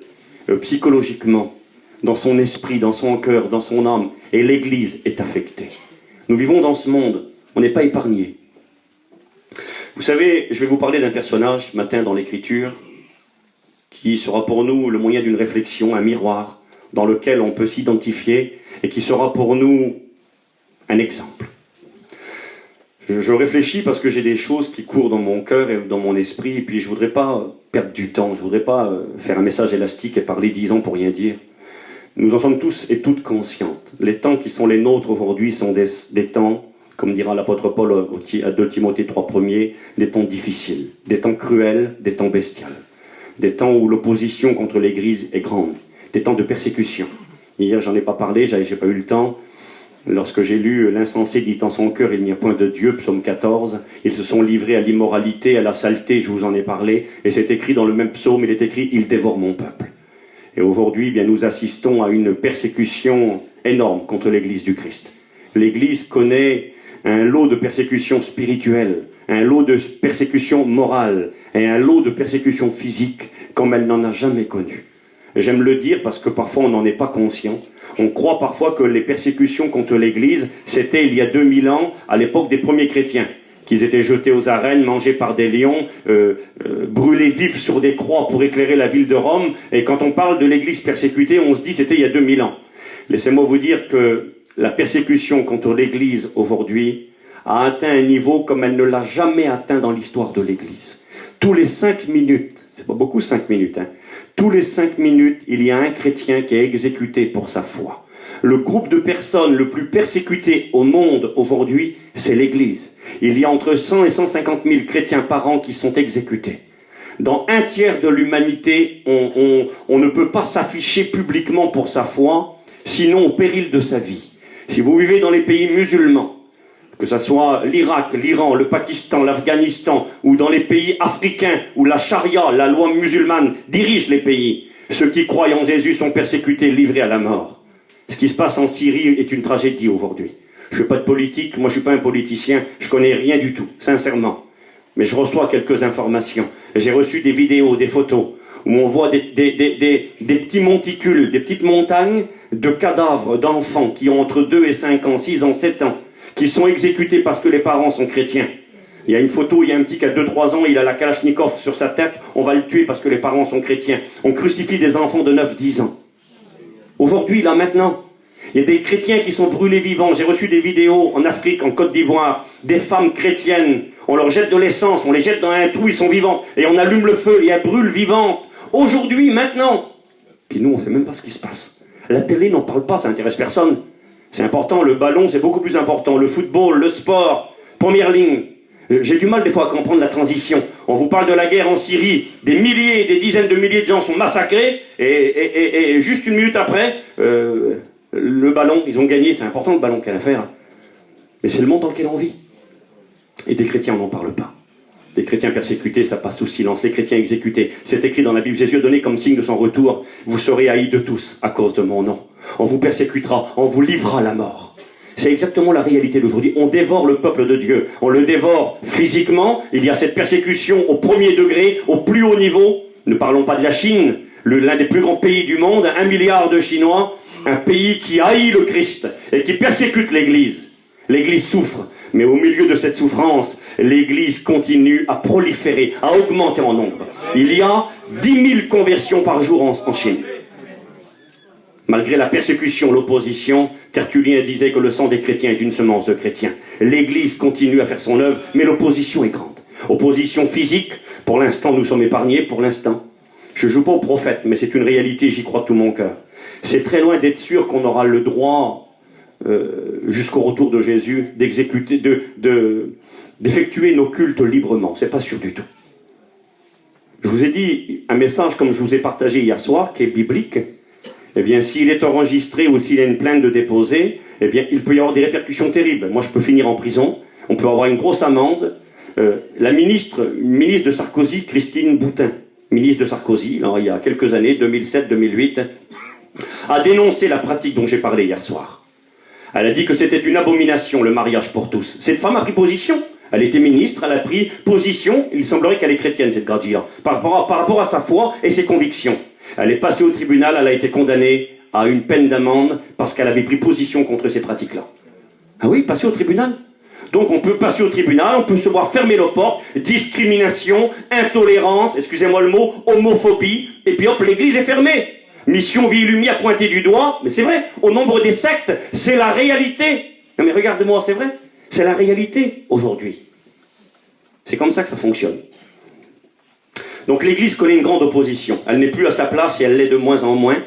psychologiquement, dans son esprit, dans son cœur, dans son âme, et l'Église est affectée. Nous vivons dans ce monde, on n'est pas épargnés. Vous savez, je vais vous parler d'un personnage, ce matin, dans l'Écriture, qui sera pour nous le moyen d'une réflexion, un miroir, dans lequel on peut s'identifier, et qui sera pour nous un exemple. Je réfléchis parce que j'ai des choses qui courent dans mon cœur et dans mon esprit, et puis je ne voudrais pas perdre du temps, je ne voudrais pas faire un message élastique et parler 10 ans pour rien dire. Nous en sommes tous et toutes conscientes. Les temps qui sont les nôtres aujourd'hui sont des temps, comme dira l'apôtre Paul à 2 Timothée 3 premiers, des temps difficiles, des temps cruels, des temps bestials, des temps où l'opposition contre l'Église est grande, des temps de persécution. Hier, j'en ai pas parlé, j'ai pas eu le temps. Lorsque j'ai lu « L'insensé dit en son cœur, il n'y a point de Dieu », psaume 14, ils se sont livrés à l'immoralité, à la saleté, je vous en ai parlé, et c'est écrit dans le même psaume, il est écrit « Il dévore mon peuple ». Et aujourd'hui, eh bien, nous assistons à une persécution énorme contre l'Église du Christ. L'Église connaît un lot de persécution spirituelle, un lot de persécution morale et un lot de persécution physique comme elle n'en a jamais connu. J'aime le dire parce que parfois on n'en est pas conscient. On croit parfois que les persécutions contre l'Église, c'était il y a 2000 ans, à l'époque des premiers chrétiens, qu'ils étaient jetés aux arènes, mangés par des lions, brûlés vifs sur des croix pour éclairer la ville de Rome. Et quand on parle de l'Église persécutée, on se dit c'était il y a 2000 ans. Laissez-moi vous dire que la persécution contre l'Église aujourd'hui a atteint un niveau comme elle ne l'a jamais atteint dans l'histoire de l'Église. Tous les 5 minutes, c'est pas beaucoup 5 minutes, hein, tous les 5 minutes, il y a un chrétien qui est exécuté pour sa foi. Le groupe de personnes le plus persécuté au monde aujourd'hui, c'est l'Église. Il y a entre 100 et 150 000 chrétiens par an qui sont exécutés. Dans un tiers de l'humanité, on ne peut pas s'afficher publiquement pour sa foi, sinon au péril de sa vie. Si vous vivez dans les pays musulmans, que ce soit l'Irak, l'Iran, le Pakistan, l'Afghanistan, ou dans les pays africains où la charia, la loi musulmane, dirige les pays, ceux qui croient en Jésus sont persécutés, livrés à la mort. Ce qui se passe en Syrie est une tragédie aujourd'hui. Je ne fais pas de politique, moi je ne suis pas un politicien, je connais rien du tout, sincèrement. Mais je reçois quelques informations. J'ai reçu des vidéos, des photos, où on voit des petits monticules, des petites montagnes de cadavres d'enfants qui ont entre 2 et 5 ans, 6 ans, 7 ans, qui sont exécutés parce que les parents sont chrétiens. Il y a une photo, il y a un petit qui a 2-3 ans, il a la Kalachnikov sur sa tête, on va le tuer parce que les parents sont chrétiens. On crucifie des enfants de 9-10 ans. Aujourd'hui, là, maintenant, il y a des chrétiens qui sont brûlés vivants. J'ai reçu des vidéos en Afrique, en Côte d'Ivoire, des femmes chrétiennes. On leur jette de l'essence, on les jette dans un trou, ils sont vivants. Et on allume le feu, et elles brûlent vivantes. Aujourd'hui, maintenant. Puis nous, on ne sait même pas ce qui se passe. La télé n'en parle pas, ça n'intéresse personne. C'est important, le ballon, c'est beaucoup plus important. Le football, le sport, première ligne. J'ai du mal des fois à comprendre la transition. On vous parle de la guerre en Syrie, des milliers, des dizaines de milliers de gens sont massacrés, et juste une minute après, le ballon, ils ont gagné, c'est important le ballon, quelle affaire. Mais c'est le monde dans lequel on vit. Et des chrétiens, on n'en parle pas. Des chrétiens persécutés, ça passe sous silence. Les chrétiens exécutés, c'est écrit dans la Bible. Jésus a donné comme signe de son retour, vous serez haïs de tous à cause de mon nom. On vous persécutera, on vous livrera à la mort. C'est exactement la réalité d'aujourd'hui. On dévore le peuple de Dieu. On le dévore physiquement. Il y a cette persécution au premier degré, au plus haut niveau. Ne parlons pas de la Chine, l'un des plus grands pays du monde, 1 milliard de Chinois, un pays qui haït le Christ et qui persécute l'Église. L'Église souffre, mais au milieu de cette souffrance, l'Église continue à proliférer, à augmenter en nombre. Il y a 10 000 conversions par jour en Chine. Malgré la persécution, l'opposition, Tertullien disait que le sang des chrétiens est une semence de chrétiens. L'Église continue à faire son œuvre, mais l'opposition est grande. Opposition physique, pour l'instant nous sommes épargnés, pour l'instant. Je ne joue pas au prophète, mais c'est une réalité, j'y crois de tout mon cœur. C'est très loin d'être sûr qu'on aura le droit, jusqu'au retour de Jésus, d'effectuer nos cultes librement. C'est pas sûr du tout. Je vous ai dit un message comme je vous ai partagé hier soir, qui est biblique. Eh bien, s'il est enregistré ou s'il y a une plainte de déposer, eh bien, il peut y avoir des répercussions terribles. Moi, je peux finir en prison, on peut avoir une grosse amende. La ministre de Sarkozy, Christine Boutin, ministre de Sarkozy, là, il y a quelques années, 2007-2008, a dénoncé la pratique dont j'ai parlé hier soir. Elle a dit que c'était une abomination, le mariage pour tous. Cette femme a pris position. Elle était ministre, elle a pris position. Il semblerait qu'elle est chrétienne, cette Gradia, par rapport à sa foi et ses convictions. Elle est passée au tribunal, elle a été condamnée à une peine d'amende parce qu'elle avait pris position contre ces pratiques-là. Ah oui, passer au tribunal. Donc on peut passer au tribunal, on peut se voir fermer nos portes, discrimination, intolérance, excusez-moi le mot, homophobie, et puis hop, l'église est fermée. Mission Vie Illumie a pointé du doigt, mais c'est vrai, au nombre des sectes, c'est la réalité. Non mais regarde-moi, c'est vrai, c'est la réalité aujourd'hui. C'est comme ça que ça fonctionne. Donc l'église connaît une grande opposition. Elle n'est plus à sa place et elle l'est de moins en moins.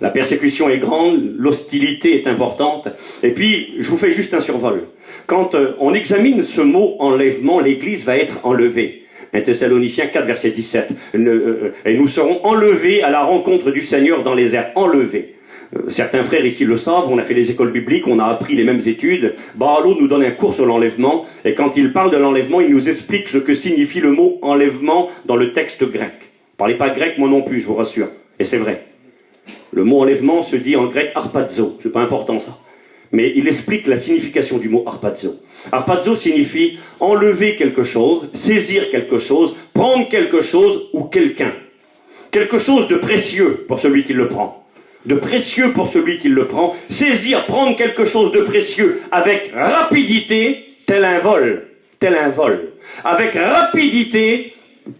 La persécution est grande, l'hostilité est importante. Et puis, je vous fais juste un survol. Quand on examine ce mot enlèvement, l'église va être enlevée. 1 Thessaloniciens 4, verset 17. Et nous serons enlevés à la rencontre du Seigneur dans les airs. Enlevés. Certains frères ici le savent, on a fait les écoles bibliques, on a appris les mêmes études. Barlow nous donne un cours sur l'enlèvement, et quand il parle de l'enlèvement, il nous explique ce que signifie le mot enlèvement dans le texte grec. Parlez pas grec, moi non plus, je vous rassure. Et c'est vrai. Le mot enlèvement se dit en grec harpazo, c'est pas important ça. Mais il explique la signification du mot harpazo. Harpazo signifie enlever quelque chose, saisir quelque chose, prendre quelque chose ou quelqu'un. Quelque chose de précieux pour celui qui le prend. De précieux pour celui qui le prend, saisir, prendre quelque chose de précieux avec rapidité, tel un vol, avec rapidité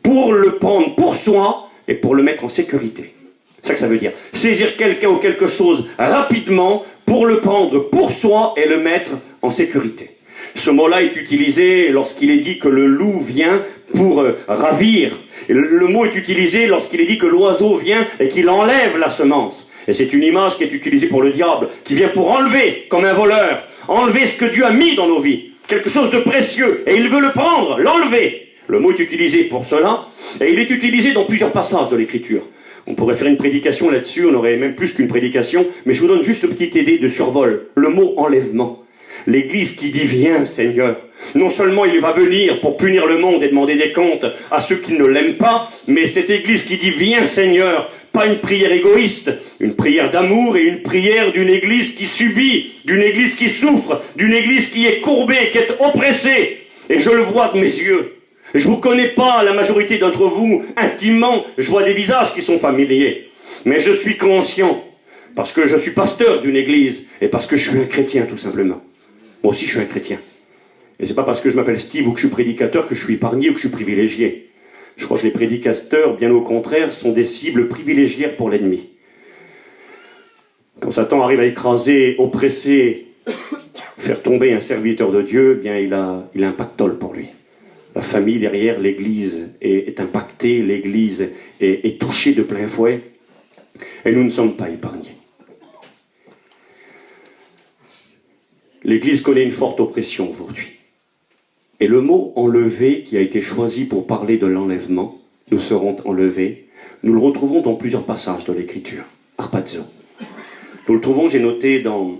pour le prendre pour soi et pour le mettre en sécurité. C'est ça que ça veut dire. Saisir quelqu'un ou quelque chose rapidement pour le prendre pour soi et le mettre en sécurité. Ce mot-là est utilisé lorsqu'il est dit que le loup vient pour ravir. Le mot est utilisé lorsqu'il est dit que l'oiseau vient et qu'il enlève la semence. Et c'est une image qui est utilisée pour le diable, qui vient pour enlever, comme un voleur, enlever ce que Dieu a mis dans nos vies, quelque chose de précieux, et il veut le prendre, l'enlever. Le mot est utilisé pour cela, et il est utilisé dans plusieurs passages de l'Écriture. On pourrait faire une prédication là-dessus, on aurait même plus qu'une prédication, mais je vous donne juste une petite idée de survol. Le mot enlèvement. L'Église qui dit « Viens, Seigneur ». Non seulement il va venir pour punir le monde et demander des comptes à ceux qui ne l'aiment pas, mais cette Église qui dit « Viens, Seigneur », pas une prière égoïste, une prière d'amour et une prière d'une Église qui subit, d'une Église qui souffre, d'une Église qui est courbée, qui est oppressée. Et je le vois de mes yeux. Je ne vous connais pas, la majorité d'entre vous, intimement, je vois des visages qui sont familiers. Mais je suis conscient, parce que je suis pasteur d'une Église, et parce que je suis un chrétien, tout simplement. Moi aussi, je suis un chrétien. Et c'est pas parce que je m'appelle Steve ou que je suis prédicateur que je suis épargné ou que je suis privilégié. Je crois que les prédicateurs, bien au contraire, sont des cibles privilégiées pour l'ennemi. Quand Satan arrive à écraser, oppresser, faire tomber un serviteur de Dieu, eh bien il a un pactole pour lui. La famille derrière, l'Église est impactée, l'Église est touchée de plein fouet, et nous ne sommes pas épargnés. L'Église connaît une forte oppression aujourd'hui. Et le mot « enlever » qui a été choisi pour parler de l'enlèvement, nous serons enlevés, nous le retrouvons dans plusieurs passages de l'Écriture. Harpazo. Nous le trouvons, j'ai noté, dans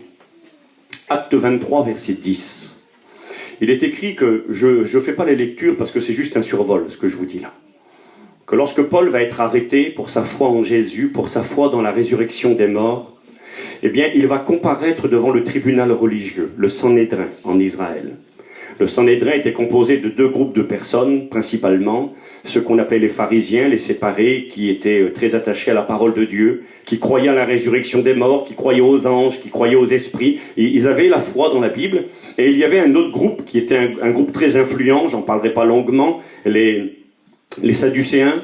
Acte 23, verset 10. Il est écrit que, je ne fais pas les lectures parce que c'est juste un survol, ce que je vous dis là. Que lorsque Paul va être arrêté pour sa foi en Jésus, pour sa foi dans la résurrection des morts, eh bien, il va comparaître devant le tribunal religieux, le Sanhédrin, en Israël. Le Sanhédrin était composé de deux groupes de personnes, principalement, ceux qu'on appelait les pharisiens, les séparés, qui étaient très attachés à la parole de Dieu, qui croyaient à la résurrection des morts, qui croyaient aux anges, qui croyaient aux esprits. Et ils avaient la foi dans la Bible. Et il y avait un autre groupe qui était un groupe très influent, j'en parlerai pas longuement, les Sadducéens.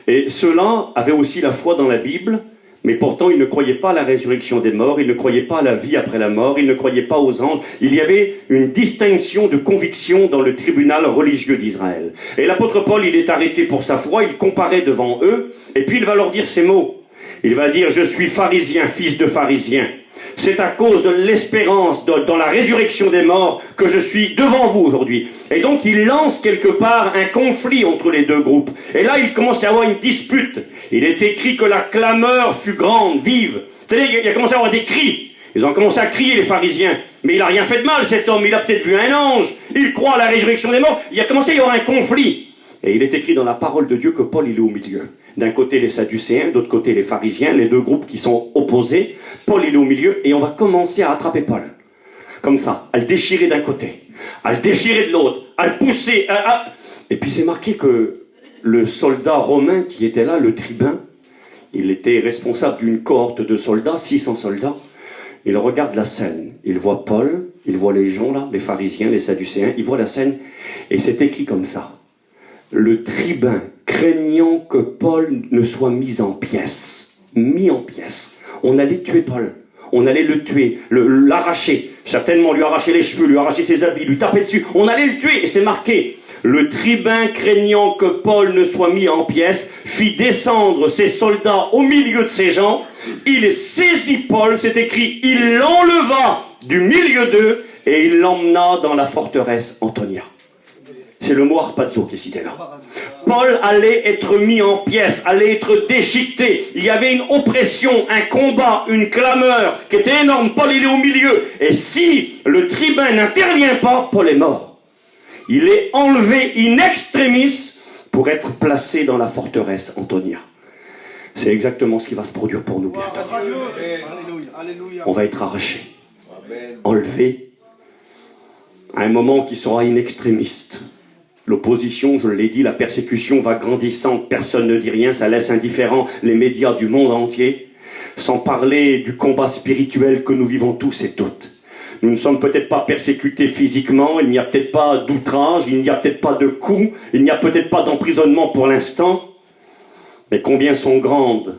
Et ceux-là avaient aussi la foi dans la Bible, mais pourtant ils ne croyaient pas à la résurrection des morts, ils ne croyaient pas à la vie après la mort, ils ne croyaient pas aux anges. Il y avait une distinction de conviction dans le tribunal religieux d'Israël. Et l'apôtre Paul, il est arrêté pour sa foi, il comparait devant eux, et puis il va leur dire ces mots. Il va dire « Je suis pharisien, fils de pharisien. C'est à cause de l'espérance dans la résurrection des morts que je suis devant vous aujourd'hui. » Et donc il lance quelque part un conflit entre les deux groupes. Et là il commence à y avoir une dispute. Il est écrit que la clameur fut grande, vive. C'est-à-dire qu'il a commencé à avoir des cris. Ils ont commencé à crier les pharisiens. Mais il n'a rien fait de mal cet homme, il a peut-être vu un ange. Il croit à la résurrection des morts. Il a commencé à y avoir un conflit. Et il est écrit dans la parole de Dieu que Paul il est au milieu. D'un côté les Sadducéens, d'autre côté les pharisiens, les deux groupes qui sont opposés. Paul il est au milieu et on va commencer à attraper Paul. Comme ça, à le déchirer d'un côté, à le déchirer de l'autre, à le pousser. Et puis c'est marqué que le soldat romain qui était là, le tribun, il était responsable d'une cohorte de soldats, 600 soldats. Il regarde la scène, il voit Paul, il voit les gens là, les pharisiens, les Sadducéens, il voit la scène et c'est écrit comme ça. Le tribun, craignant que Paul ne soit mis en pièces. On allait tuer Paul. On allait le tuer, l'arracher. Certainement lui arracher les cheveux, lui arracher ses habits, lui taper dessus. On allait le tuer et c'est marqué. Le tribun, craignant que Paul ne soit mis en pièces, fit descendre ses soldats au milieu de ces gens. Il saisit Paul, c'est écrit, il l'enleva du milieu d'eux et il l'emmena dans la forteresse Antonia. C'est le mot harpazo qui est cité là. Paul allait être mis en pièces, allait être déchiqueté. Il y avait une oppression, un combat, une clameur qui était énorme. Paul, il est au milieu. Et si le tribun n'intervient pas, Paul est mort. Il est enlevé in extremis pour être placé dans la forteresse Antonia. C'est exactement ce qui va se produire pour nous bientôt. On va être arraché, enlevé, à un moment qui sera in extremis. L'opposition, je l'ai dit, la persécution va grandissant, personne ne dit rien, ça laisse indifférent les médias du monde entier, sans parler du combat spirituel que nous vivons tous et toutes. Nous ne sommes peut-être pas persécutés physiquement, il n'y a peut-être pas d'outrage, il n'y a peut-être pas de coups, il n'y a peut-être pas d'emprisonnement pour l'instant, mais combien sont grandes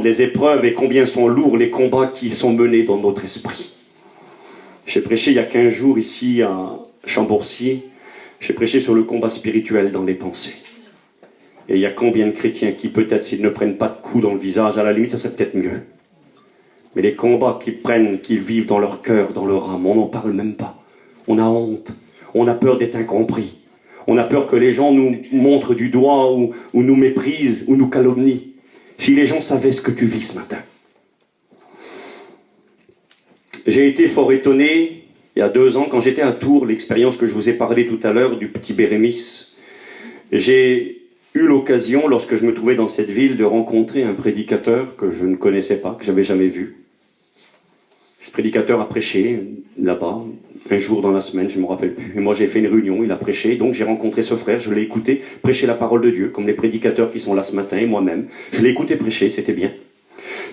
les épreuves et combien sont lourds les combats qui sont menés dans notre esprit. J'ai prêché il y a 15 jours ici à Chambourcy. J'ai prêché sur le combat spirituel dans les pensées. Et il y a combien de chrétiens qui, peut-être, s'ils ne prennent pas de coups dans le visage, à la limite, ça serait peut-être mieux. Mais les combats qu'ils vivent dans leur cœur, dans leur âme, on n'en parle même pas. On a honte. On a peur d'être incompris. On a peur que les gens nous montrent du doigt ou nous méprisent ou nous calomnient. Si les gens savaient ce que tu vis ce matin. J'ai été fort étonné. Il y a 2 ans, quand j'étais à Tours, l'expérience que je vous ai parlé tout à l'heure du petit Bérémis, j'ai eu l'occasion, lorsque je me trouvais dans cette ville, de rencontrer un prédicateur que je ne connaissais pas, que je n'avais jamais vu. Ce prédicateur a prêché là-bas, un jour dans la semaine, je ne me rappelle plus. Et moi j'ai fait une réunion, il a prêché, donc j'ai rencontré ce frère, je l'ai écouté prêcher la parole de Dieu, comme les prédicateurs qui sont là ce matin, et moi-même. Je l'ai écouté prêcher, c'était bien.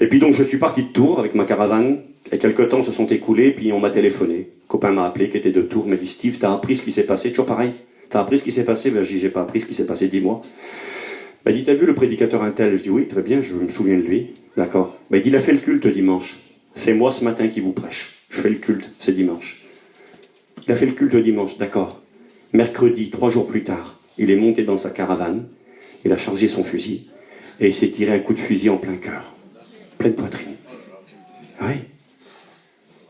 Et puis donc je suis parti de Tours avec ma caravane, et quelques temps se sont écoulés, puis on m'a téléphoné. Un copain m'a appelé, qui était de Tours, m'a dit « Steve, t'as appris ce qui s'est passé ?» Toujours pareil. « T'as appris ce qui s'est passé ?» Ben, je dis « J'ai pas appris ce qui s'est passé, dis-moi. » Il m'a dit « T'as vu le prédicateur untel ?» Je dis « Oui, très bien, je me souviens de lui. » D'accord. Ben, il dit « Il a fait le culte dimanche. C'est moi ce matin qui vous prêche. Je fais le culte, c'est dimanche. » Il a fait le culte dimanche, d'accord. Mercredi, 3 jours plus tard, il est monté dans sa caravane, il a chargé son fusil, et il s'est tiré un coup de fusil en plein cœur. Pleine poitrine. Oui.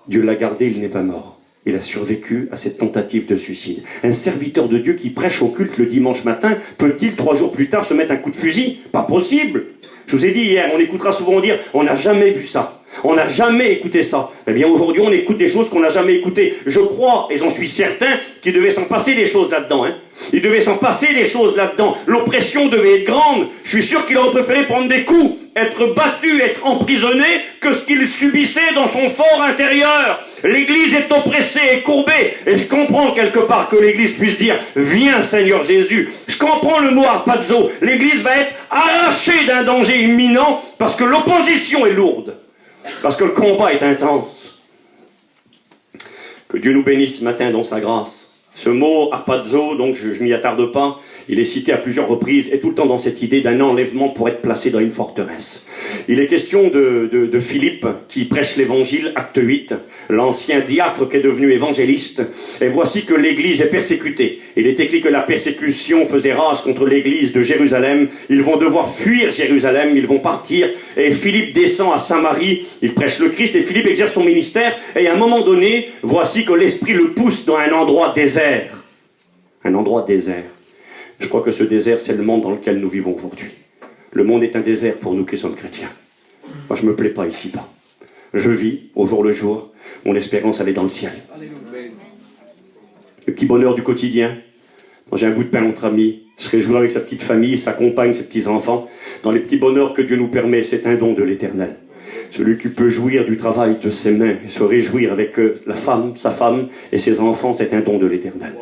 Dieu l'a gardé, il n'est pas mort. Il a survécu à cette tentative de suicide. Un serviteur de Dieu qui prêche au culte le dimanche matin, peut-il 3 jours plus tard se mettre un coup de fusil? Pas possible. Je vous ai dit hier, on écoutera souvent dire, on n'a jamais vu ça. On n'a jamais écouté ça. Eh bien aujourd'hui, on écoute des choses qu'on n'a jamais écoutées. Je crois, et j'en suis certain, qu'il devait s'en passer des choses là-dedans. Il devait s'en passer des choses là-dedans. L'oppression devait être grande. Je suis sûr qu'il aurait préféré prendre des coups être battu, être emprisonné, que ce qu'il subissait dans son fort intérieur. L'Église est oppressée et courbée. Et je comprends quelque part que l'Église puisse dire « Viens Seigneur Jésus ». Je comprends le mot harpazo. L'Église va être arrachée d'un danger imminent parce que l'opposition est lourde. Parce que le combat est intense. Que Dieu nous bénisse ce matin dans sa grâce. Ce mot harpazo, donc je m'y attarde pas, il est cité à plusieurs reprises et tout le temps dans cette idée d'un enlèvement pour être placé dans une forteresse. Il est question de Philippe qui prêche l'évangile, acte 8, l'ancien diacre qui est devenu évangéliste. Et voici que l'église est persécutée. Il est écrit que la persécution faisait rage contre l'église de Jérusalem. Ils vont devoir fuir Jérusalem, ils vont partir. Et Philippe descend à Samarie, il prêche le Christ et Philippe exerce son ministère. Et à un moment donné, voici que l'Esprit le pousse dans un endroit désert. Un endroit désert. Je crois que ce désert, c'est le monde dans lequel nous vivons aujourd'hui. Le monde est un désert pour nous qui sommes chrétiens. Moi, je ne me plais pas ici-bas. Je vis au jour le jour. Mon espérance, elle est dans le ciel. Le petit bonheur du quotidien. Manger un bout de pain entre amis, se réjouir avec sa petite famille, sa compagne, ses petits-enfants. Dans les petits bonheurs que Dieu nous permet, c'est un don de l'Éternel. Celui qui peut jouir du travail de ses mains et se réjouir avec sa femme et ses enfants, c'est un don de l'Éternel.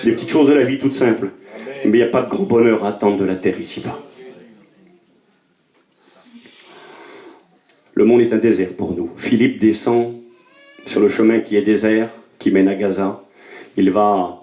Des petites choses de la vie toutes simples. Mais il n'y a pas de grand bonheur à attendre de la terre ici-bas. Le monde est un désert pour nous. Philippe descend sur le chemin qui est désert, qui mène à Gaza. Il va,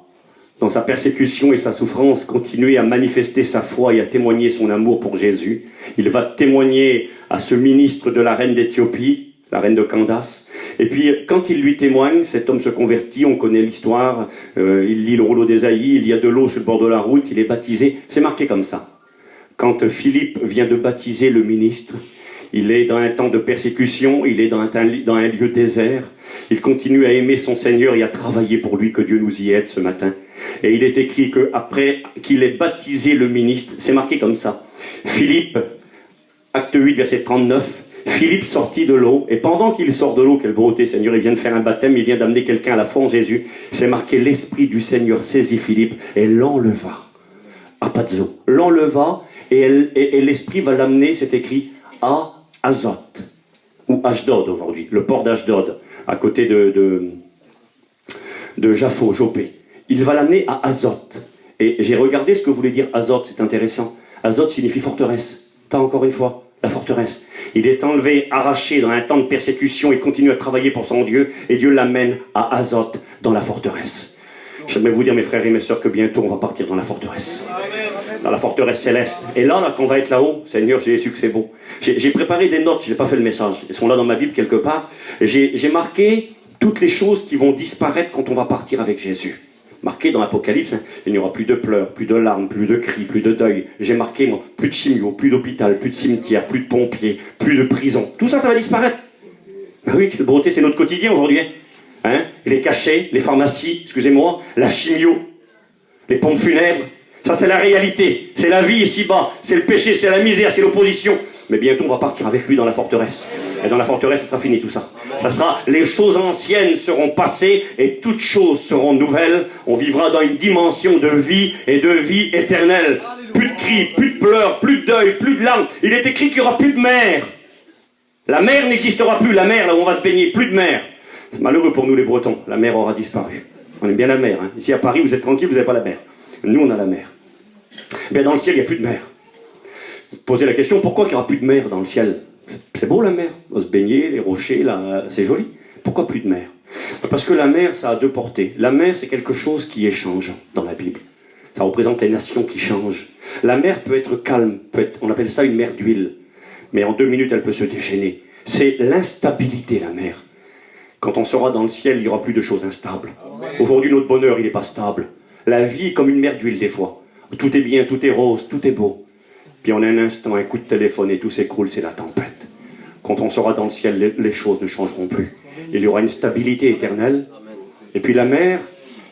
dans sa persécution et sa souffrance, continuer à manifester sa foi et à témoigner son amour pour Jésus. Il va témoigner à ce ministre de la reine d'Éthiopie, la reine de Candace. Et puis, quand il lui témoigne, cet homme se convertit, on connaît l'histoire, il lit le rouleau d'Ésaïe, il y a de l'eau sur le bord de la route, il est baptisé. C'est marqué comme ça. Quand Philippe vient de baptiser le ministre, il est dans un temps de persécution, il est dans un lieu désert. Il continue à aimer son Seigneur et à travailler pour lui, que Dieu nous y aide ce matin. Et il est écrit qu'après qu'il ait baptisé le ministre, c'est marqué comme ça. Philippe, acte 8, verset 39, Philippe sortit de l'eau, et pendant qu'il sort de l'eau, quelle beauté Seigneur, il vient de faire un baptême, il vient d'amener quelqu'un à la foi en Jésus. C'est marqué, l'Esprit du Seigneur saisit Philippe et l'enleva. Harpazo, l'enleva, et l'Esprit va l'amener, c'est écrit, à Azote, ou Ashdod aujourd'hui, le port d'Ashdod, à côté de Jaffo, Jopé. Il va l'amener à Azote. Et j'ai regardé ce que voulait dire Azote, c'est intéressant. Azote signifie forteresse. T'as encore une fois, la forteresse. Il est enlevé, arraché dans un temps de persécution, il continue à travailler pour son Dieu, et Dieu l'amène à Azote, dans la forteresse. J'aimerais vous dire, mes frères et mes sœurs, que bientôt on va partir dans la forteresse. Dans la forteresse céleste. Et là, quand on va être là-haut, Seigneur, j'ai su que c'est beau. J'ai préparé des notes, je n'ai pas fait le message. Elles sont là dans ma Bible quelque part. J'ai marqué toutes les choses qui vont disparaître quand on va partir avec Jésus. Marqué dans l'Apocalypse, hein, il n'y aura plus de pleurs, plus de larmes, plus de cris, plus de deuil. J'ai marqué, moi, plus de chimio, plus d'hôpital, plus de cimetière, plus de pompiers, plus de prison. Tout ça, ça va disparaître. Ben oui, la beauté, c'est notre quotidien aujourd'hui. Hein, les cachets, les pharmacies, excusez-moi, la chimio, les pompes funèbres. Ça, c'est la réalité. C'est la vie ici-bas. C'est le péché, c'est la misère, c'est l'opposition. Mais bientôt, on va partir avec lui dans la forteresse. Et dans la forteresse, ça sera fini tout ça. Ça sera, les choses anciennes seront passées et toutes choses seront nouvelles. On vivra dans une dimension de vie et de vie éternelle. Plus de cris, plus de pleurs, plus de deuil, plus de larmes. Il est écrit qu'il n'y aura plus de mer. La mer n'existera plus. La mer, là où on va se baigner, plus de mer. C'est malheureux pour nous les Bretons. La mer aura disparu. On aime bien la mer. Hein. Ici à Paris, vous êtes tranquille, vous n'avez pas la mer. Nous, on a la mer. Bien, dans le ciel, il n'y a plus de mer. Posez la question, pourquoi il n'y aura plus de mer dans le ciel? C'est beau la mer, on va se baigner, les rochers, là, c'est joli. Pourquoi plus de mer? Parce que la mer, ça a deux portées. La mer, c'est quelque chose qui est changeant dans la Bible. Ça représente les nations qui changent. La mer peut être calme, on appelle ça une mer d'huile. Mais en 2 minutes, elle peut se déchaîner. C'est l'instabilité, la mer. Quand on sera dans le ciel, il n'y aura plus de choses instables. Aujourd'hui, notre bonheur, il n'est pas stable. La vie est comme une mer d'huile des fois. Tout est bien, tout est rose, tout est beau. Puis en un instant, un coup de téléphone et tout s'écroule, c'est la tempête. Quand on sera dans le ciel, les choses ne changeront plus. Il y aura une stabilité éternelle. Et puis la mer,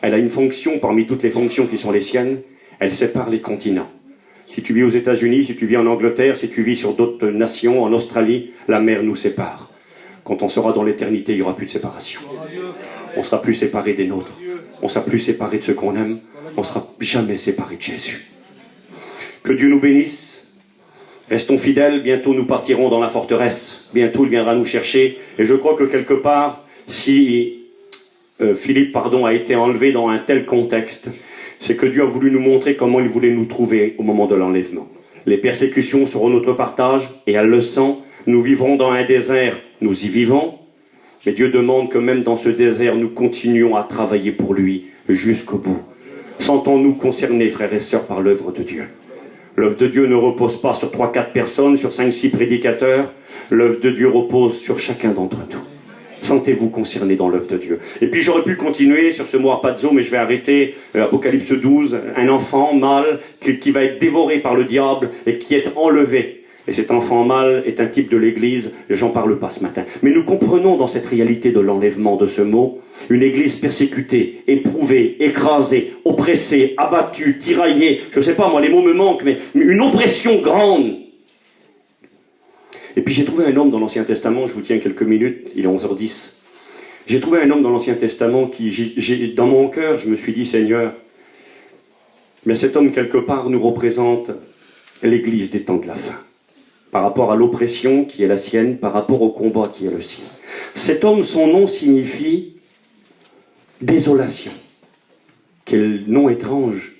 elle a une fonction parmi toutes les fonctions qui sont les siennes. Elle sépare les continents. Si tu vis aux États-Unis, si tu vis en Angleterre, si tu vis sur d'autres nations, en Australie, la mer nous sépare. Quand on sera dans l'éternité, il n'y aura plus de séparation. On ne sera plus séparé des nôtres. On ne sera plus séparé de ceux qu'on aime. On ne sera jamais séparé de Jésus. Que Dieu nous bénisse. Restons fidèles, bientôt nous partirons dans la forteresse, bientôt il viendra nous chercher, et je crois que quelque part, si Philippe a été enlevé dans un tel contexte, c'est que Dieu a voulu nous montrer comment il voulait nous trouver au moment de l'enlèvement. Les persécutions seront notre partage, et elles le sont. Nous vivrons dans un désert, nous y vivons, mais Dieu demande que même dans ce désert, nous continuions à travailler pour lui jusqu'au bout. Sentons-nous concernés, frères et sœurs, par l'œuvre de Dieu. L'œuvre de Dieu ne repose pas sur 3-4 personnes, sur 5-6 prédicateurs. L'œuvre de Dieu repose sur chacun d'entre nous. Sentez-vous concernés dans l'œuvre de Dieu. Et puis j'aurais pu continuer sur ce mot harpazo, mais je vais arrêter. Apocalypse 12, un enfant mâle qui va être dévoré par le diable et qui est enlevé. Et cet enfant mâle est un type de l'Église, j'en parle pas ce matin. Mais nous comprenons dans cette réalité de l'enlèvement de ce mot, une Église persécutée, éprouvée, écrasée, oppressée, abattue, tiraillée, je sais pas moi, les mots me manquent, mais une oppression grande. Et puis j'ai trouvé un homme dans l'Ancien Testament, je vous tiens quelques minutes, il est 11h10. J'ai trouvé un homme dans l'Ancien Testament qui, dans mon cœur, je me suis dit, Seigneur, mais cet homme quelque part nous représente l'Église des temps de la fin. Par rapport à l'oppression qui est la sienne, par rapport au combat qui est le sien. Cet homme, son nom signifie désolation. Quel nom étrange.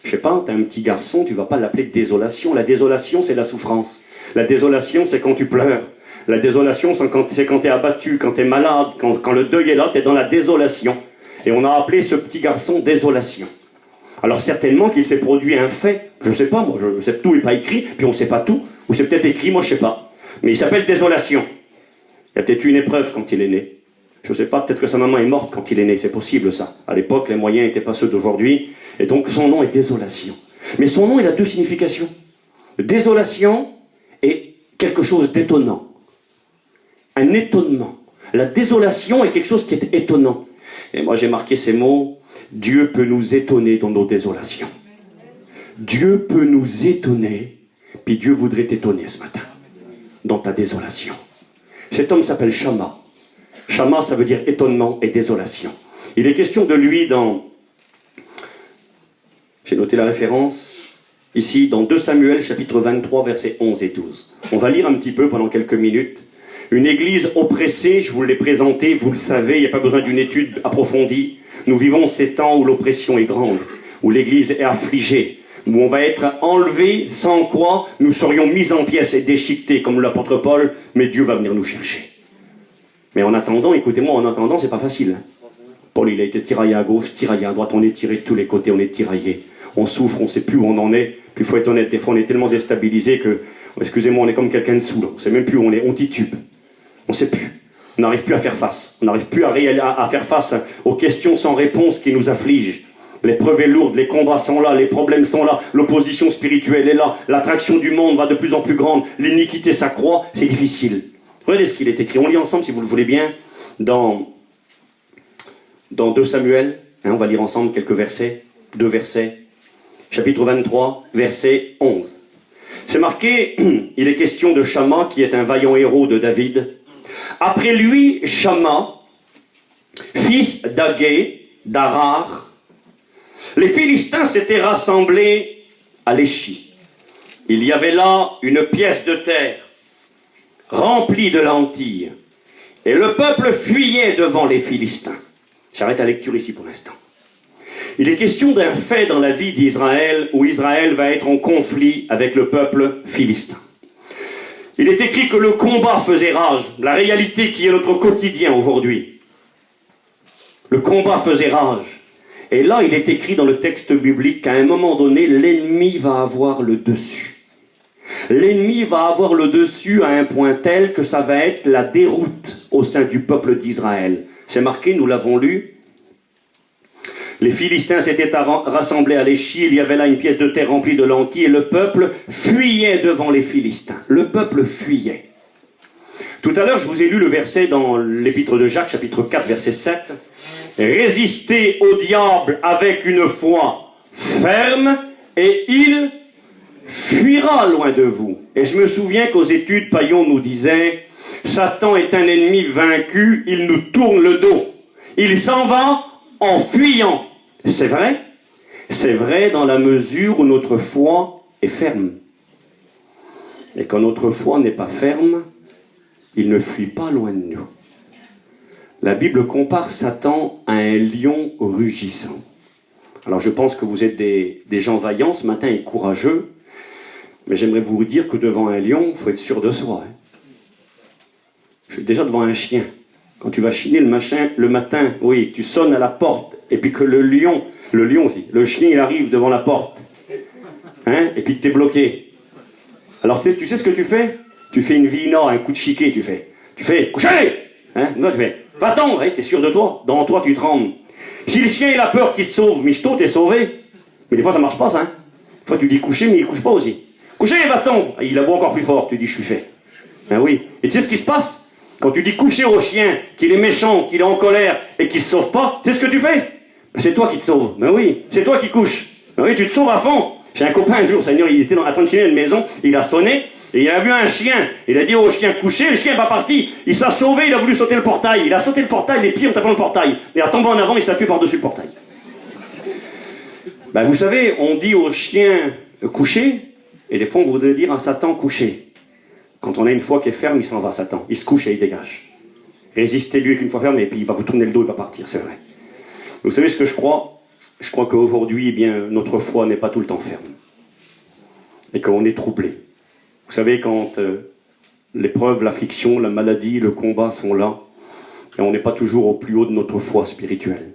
Je sais pas, t'as un petit garçon, tu vas pas l'appeler désolation. La désolation, c'est la souffrance. La désolation, c'est quand tu pleures. La désolation, c'est quand tu es abattu, quand tu es malade, quand le deuil est là, tu es dans la désolation. Et on a appelé ce petit garçon désolation. Alors certainement qu'il s'est produit un fait, je ne sais pas, moi, je sais, tout n'est pas écrit, puis on ne sait pas tout, ou c'est peut-être écrit, moi je ne sais pas. Mais il s'appelle désolation. Il y a peut-être eu une épreuve quand il est né. Je ne sais pas, peut-être que sa maman est morte quand il est né, c'est possible ça. À l'époque, les moyens n'étaient pas ceux d'aujourd'hui, et donc son nom est désolation. Mais son nom, il a deux significations. Désolation est quelque chose d'étonnant. Un étonnement. La désolation est quelque chose qui est étonnant. Et moi j'ai marqué ces mots, Dieu peut nous étonner dans nos désolations. Dieu peut nous étonner, puis Dieu voudrait t'étonner ce matin, dans ta désolation. Cet homme s'appelle Shama. Shama, ça veut dire étonnement et désolation. Il est question de lui dans... J'ai noté la référence, ici, dans 2 Samuel, chapitre 23, versets 11 et 12. On va lire un petit peu pendant quelques minutes. Une église oppressée, je vous l'ai présenté, vous le savez, il n'y a pas besoin d'une étude approfondie. Nous vivons ces temps où l'oppression est grande, où l'église est affligée, où on va être enlevé, sans quoi nous serions mis en pièces et déchiquetés, comme l'apôtre Paul, mais Dieu va venir nous chercher. Mais en attendant, écoutez-moi, en attendant, c'est pas facile. Paul, il a été tiraillé à gauche, tiraillé à droite, on est tiré de tous les côtés, on est tiraillé. On souffre, on ne sait plus où on en est, puis il faut être honnête, des fois on est tellement déstabilisé que, excusez-moi, on est comme quelqu'un de sous, on ne sait même plus où on est, on titube. On ne sait plus. On n'arrive plus à faire face. On n'arrive plus à faire face aux questions sans réponse qui nous affligent. L'épreuve est lourde, les combats sont là, les problèmes sont là, l'opposition spirituelle est là, l'attraction du monde va de plus en plus grande, l'iniquité s'accroît, c'est difficile. Regardez ce qu'il est écrit. On lit ensemble, si vous le voulez bien, dans 2 Samuel. On va lire ensemble quelques versets, 2 versets. Chapitre 23, verset 11. C'est marqué, il est question de Shama, qui est un vaillant héros de David. Après lui, Shama, fils d'Agé, d'Arar, les Philistins s'étaient rassemblés à l'Échi. Il y avait là une pièce de terre remplie de lentilles, et le peuple fuyait devant les Philistins. J'arrête la lecture ici pour l'instant. Il est question d'un fait dans la vie d'Israël où Israël va être en conflit avec le peuple philistin. Il est écrit que le combat faisait rage, la réalité qui est notre quotidien aujourd'hui. Le combat faisait rage. Et là, il est écrit dans le texte biblique qu'à un moment donné, l'ennemi va avoir le dessus. L'ennemi va avoir le dessus à un point tel que ça va être la déroute au sein du peuple d'Israël. C'est marqué, nous l'avons lu. Les Philistins s'étaient rassemblés à l'Échi, il y avait là une pièce de terre remplie de lentilles, et le peuple fuyait devant les Philistins. Le peuple fuyait. Tout à l'heure, je vous ai lu le verset dans l'épître de Jacques, chapitre 4, verset 7. « Résistez au diable avec une foi ferme, et il fuira loin de vous. » Et je me souviens qu'aux études, Paillon nous disait « Satan est un ennemi vaincu, il nous tourne le dos. Il s'en va en fuyant. » C'est vrai. C'est vrai dans la mesure où notre foi est ferme. Et quand notre foi n'est pas ferme, il ne fuit pas loin de nous. La Bible compare Satan à un lion rugissant. Alors je pense que vous êtes des gens vaillants ce matin et courageux, mais j'aimerais vous dire que devant un lion, il faut être sûr de soi. Je suis déjà devant un chien. Quand tu vas chiner le matin, oui, tu sonnes à la porte, et puis que le chien il arrive devant la porte, hein, et puis que tu es bloqué. Alors tu sais ce que tu fais? Tu fais une vina, un coup de chiquet, tu fais coucher, hein, non, tu fais va-t'en, tu es sûr de toi, dans toi tu trembles. Si le chien il a peur qu'il se sauve, michto, t'es sauvé. Mais des fois ça marche pas ça, hein. Des fois tu dis coucher, mais il couche pas aussi. Coucher, va-t'en, il aboie encore plus fort, tu dis je suis fait. Ben oui, et tu sais ce qui se passe? Quand tu dis coucher au chien, qu'il est méchant, qu'il est en colère et qu'il se sauve pas, tu sais ce que tu fais? Ben, c'est toi qui te sauves. Ben oui, c'est toi qui couches. Ben oui, tu te sauves à fond. J'ai un copain un jour, Seigneur, il était en train de chiner une maison, il a sonné, et il a vu un chien. Il a dit au chien coucher, le chien n'est pas parti. Il s'est sauvé, il a voulu sauter le portail. Il a sauté le portail, les pieds en tapant le portail. Il a tombé en avant, il s'appuie par-dessus le portail. Ben, vous savez, on dit au chien coucher, et des fois on voudrait dire à Satan coucher. Quand on a une foi qui est ferme, il s'en va, Satan. Il se couche et il dégage. Résistez-lui avec une foi ferme et puis il va vous tourner le dos, il va partir, c'est vrai. Vous savez ce que je crois? Je crois qu'aujourd'hui, eh bien, notre foi n'est pas tout le temps ferme. Et qu'on est troublé. Vous savez, quand l'épreuve, l'affliction, la maladie, le combat sont là, et on n'est pas toujours au plus haut de notre foi spirituelle.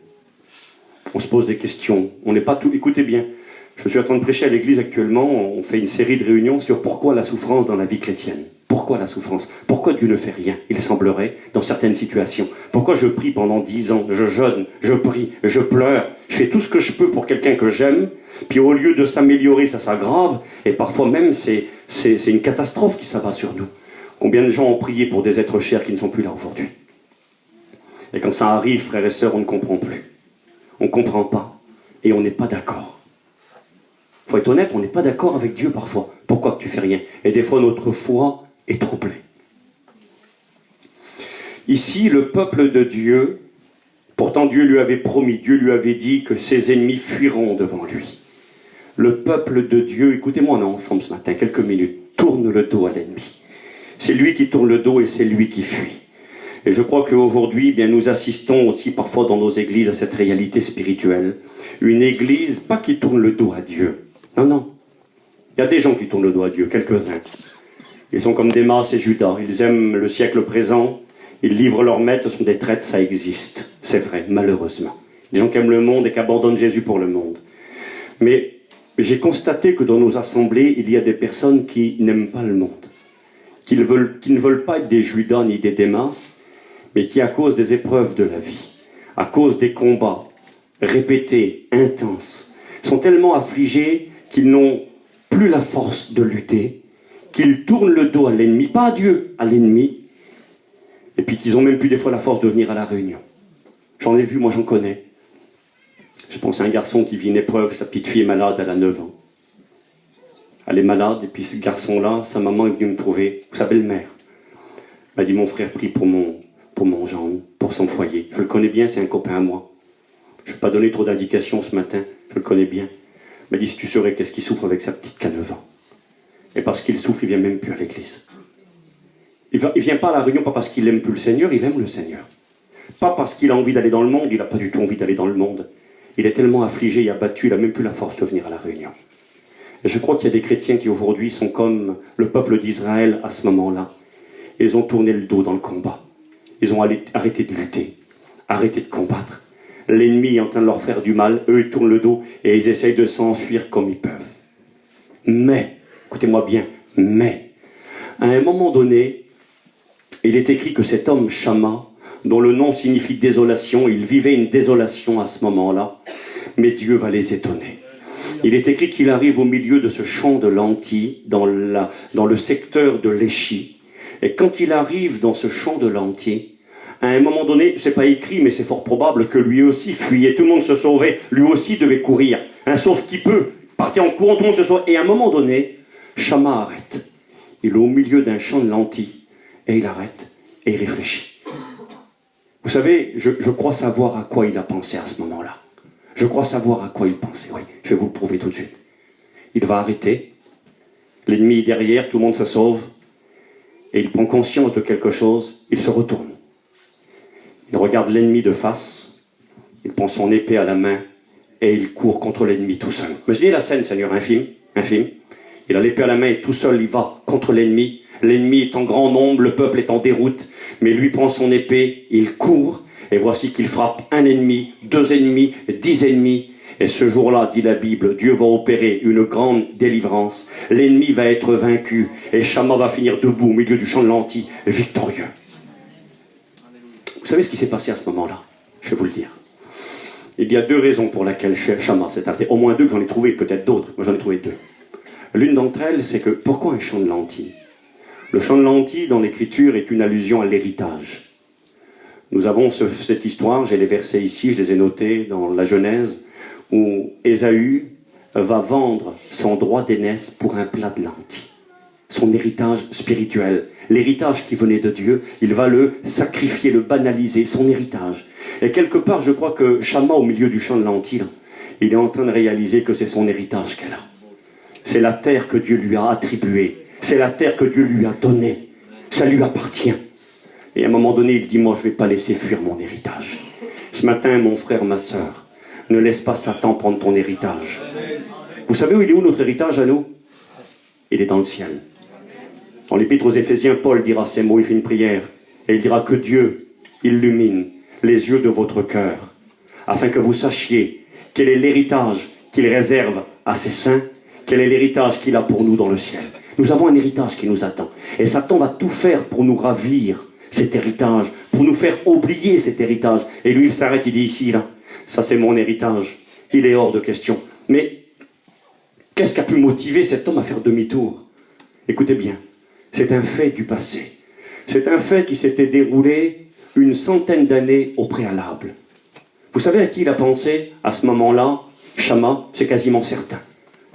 On se pose des questions. On n'est pas tout... Écoutez bien, je suis en train de prêcher à l'église actuellement, on fait une série de réunions sur pourquoi la souffrance dans la vie chrétienne. Pourquoi la souffrance? Pourquoi Dieu ne fait rien, il semblerait, dans certaines situations? Pourquoi je prie pendant 10 ans, je jeûne, je prie, je pleure, je fais tout ce que je peux pour quelqu'un que j'aime, puis au lieu de s'améliorer, ça s'aggrave, et parfois même c'est une catastrophe qui s'abat sur nous. Combien de gens ont prié pour des êtres chers qui ne sont plus là aujourd'hui? Et quand ça arrive, frères et sœurs, on ne comprend plus. On ne comprend pas, et on n'est pas d'accord. Il faut être honnête, on n'est pas d'accord avec Dieu parfois. Pourquoi que tu fais rien? Et des fois, notre foi est troublée. Ici, le peuple de Dieu, pourtant Dieu lui avait promis, Dieu lui avait dit que ses ennemis fuiront devant lui. Le peuple de Dieu, écoutez-moi, on est ensemble ce matin, quelques minutes, tourne le dos à l'ennemi. C'est lui qui tourne le dos et c'est lui qui fuit. Et je crois qu'aujourd'hui, eh bien, nous assistons aussi parfois dans nos églises à cette réalité spirituelle. Une église, pas qui tourne le dos à Dieu. Non, non. Il y a des gens qui tournent le dos à Dieu, quelques-uns. Ils sont comme Démas et Judas. Ils aiment le siècle présent. Ils livrent leur maître. Ce sont des traîtres, ça existe. C'est vrai, malheureusement. Des gens qui aiment le monde et qui abandonnent Jésus pour le monde. Mais j'ai constaté que dans nos assemblées, il y a des personnes qui n'aiment pas le monde. Qui ne veulent pas être des Judas ni des Démas, mais qui, à cause des épreuves de la vie, à cause des combats répétés, intenses, sont tellement affligés qu'ils n'ont plus la force de lutter, qu'ils tournent le dos à l'ennemi, pas à Dieu, à l'ennemi, et puis qu'ils n'ont même plus des fois la force de venir à la réunion. J'en ai vu, moi j'en connais. Je pense à un garçon qui vit une épreuve, sa petite fille est malade, elle a 9 ans. Elle est malade, et puis ce garçon-là, sa maman est venue me trouver, sa belle-mère. Elle m'a dit, mon frère prie pour mon Jean, pour son foyer. Je le connais bien, c'est un copain à moi. Je ne vais pas donner trop d'indications ce matin, je le connais bien. Il m'a dit, si tu saurais qu'est-ce qu'il souffre avec sa petite qu'à 9 ans. Et parce qu'il souffre, il ne vient même plus à l'église. Il ne vient pas à la réunion, pas parce qu'il n'aime plus le Seigneur, il aime le Seigneur. Pas parce qu'il a envie d'aller dans le monde, il n'a pas du tout envie d'aller dans le monde. Il est tellement affligé et abattu, il n'a même plus la force de venir à la réunion. Et je crois qu'il y a des chrétiens qui aujourd'hui sont comme le peuple d'Israël à ce moment-là. Ils ont tourné le dos dans le combat. Ils ont arrêté de lutter, arrêté de combattre. L'ennemi est en train de leur faire du mal, eux ils tournent le dos et ils essayent de s'enfuir comme ils peuvent. Mais, écoutez-moi bien, mais, à un moment donné, il est écrit que cet homme Shama, dont le nom signifie désolation, il vivait une désolation à ce moment-là, mais Dieu va les étonner. Il est écrit qu'il arrive au milieu de ce champ de lentilles, dans le secteur de l'Échi. Et quand il arrive dans ce champ de lentilles, à un moment donné, c'est pas écrit, mais c'est fort probable que lui aussi fuyait, tout le monde se sauvait, lui aussi devait courir. Sauf qu'il peut partir en courant, tout le monde se sauve. Et à un moment donné, Shama arrête. Il est au milieu d'un champ de lentilles, et il arrête, et il réfléchit. Vous savez, je crois savoir à quoi il a pensé à ce moment-là. Je crois savoir à quoi il pensait, oui. Je vais vous le prouver tout de suite. Il va arrêter, L'ennemi est derrière, tout le monde se sauve. Et il prend conscience de quelque chose, il se retourne. Il regarde l'ennemi de face, il prend son épée à la main et il court contre l'ennemi tout seul. Imaginez la scène, Seigneur, infime. Il a l'épée à la main et tout seul il va contre l'ennemi. L'ennemi est en grand nombre, le peuple est en déroute, mais lui prend son épée, il court, et voici qu'il frappe un ennemi, 2 ennemis, 10 ennemis. Et ce jour-là, dit la Bible, Dieu va opérer une grande délivrance. L'ennemi va être vaincu, et Shamma va finir debout au milieu du champ de lentilles, victorieux. Vous savez ce qui s'est passé à ce moment-là? Je vais vous le dire. Il y a 2 raisons pour lesquelles Shamma s'est arrêté. Au moins 2 que j'en ai trouvé, peut-être d'autres. Moi j'en ai trouvé 2. L'une d'entre elles, c'est que pourquoi un champ de lentilles? Le champ de lentilles dans l'écriture est une allusion à l'héritage. Nous avons cette histoire, j'ai les versets ici, je les ai notés dans la Genèse, où Ésaü va vendre son droit d'aînesse pour un plat de lentilles. Son héritage spirituel, l'héritage qui venait de Dieu, il va le sacrifier, le banaliser, son héritage. Et quelque part, je crois que Shamma, au milieu du champ de lentilles, il est en train de réaliser que c'est son héritage qu'elle a. C'est la terre que Dieu lui a attribuée. C'est la terre que Dieu lui a donnée. Ça lui appartient. Et à un moment donné, il dit, moi, je ne vais pas laisser fuir mon héritage. Ce matin, mon frère, ma sœur, ne laisse pas Satan prendre ton héritage. Vous savez où il est où notre héritage à nous? Il est dans le ciel. Dans l'épître aux Éphésiens, Paul dira ces mots, il fait une prière. Et il dira que Dieu illumine les yeux de votre cœur, afin que vous sachiez quel est l'héritage qu'il réserve à ses saints, quel est l'héritage qu'il a pour nous dans le ciel. Nous avons un héritage qui nous attend. Et Satan va tout faire pour nous ravir cet héritage, pour nous faire oublier cet héritage. Et lui, il s'arrête, il dit ici, là, ça c'est mon héritage. Il est hors de question. Mais qu'est-ce qui a pu motiver cet homme à faire demi-tour? Écoutez bien, c'est un fait du passé. C'est un fait qui s'était déroulé une centaine d'années au préalable. Vous savez à qui il a pensé à ce moment-là? Shamma, c'est quasiment certain.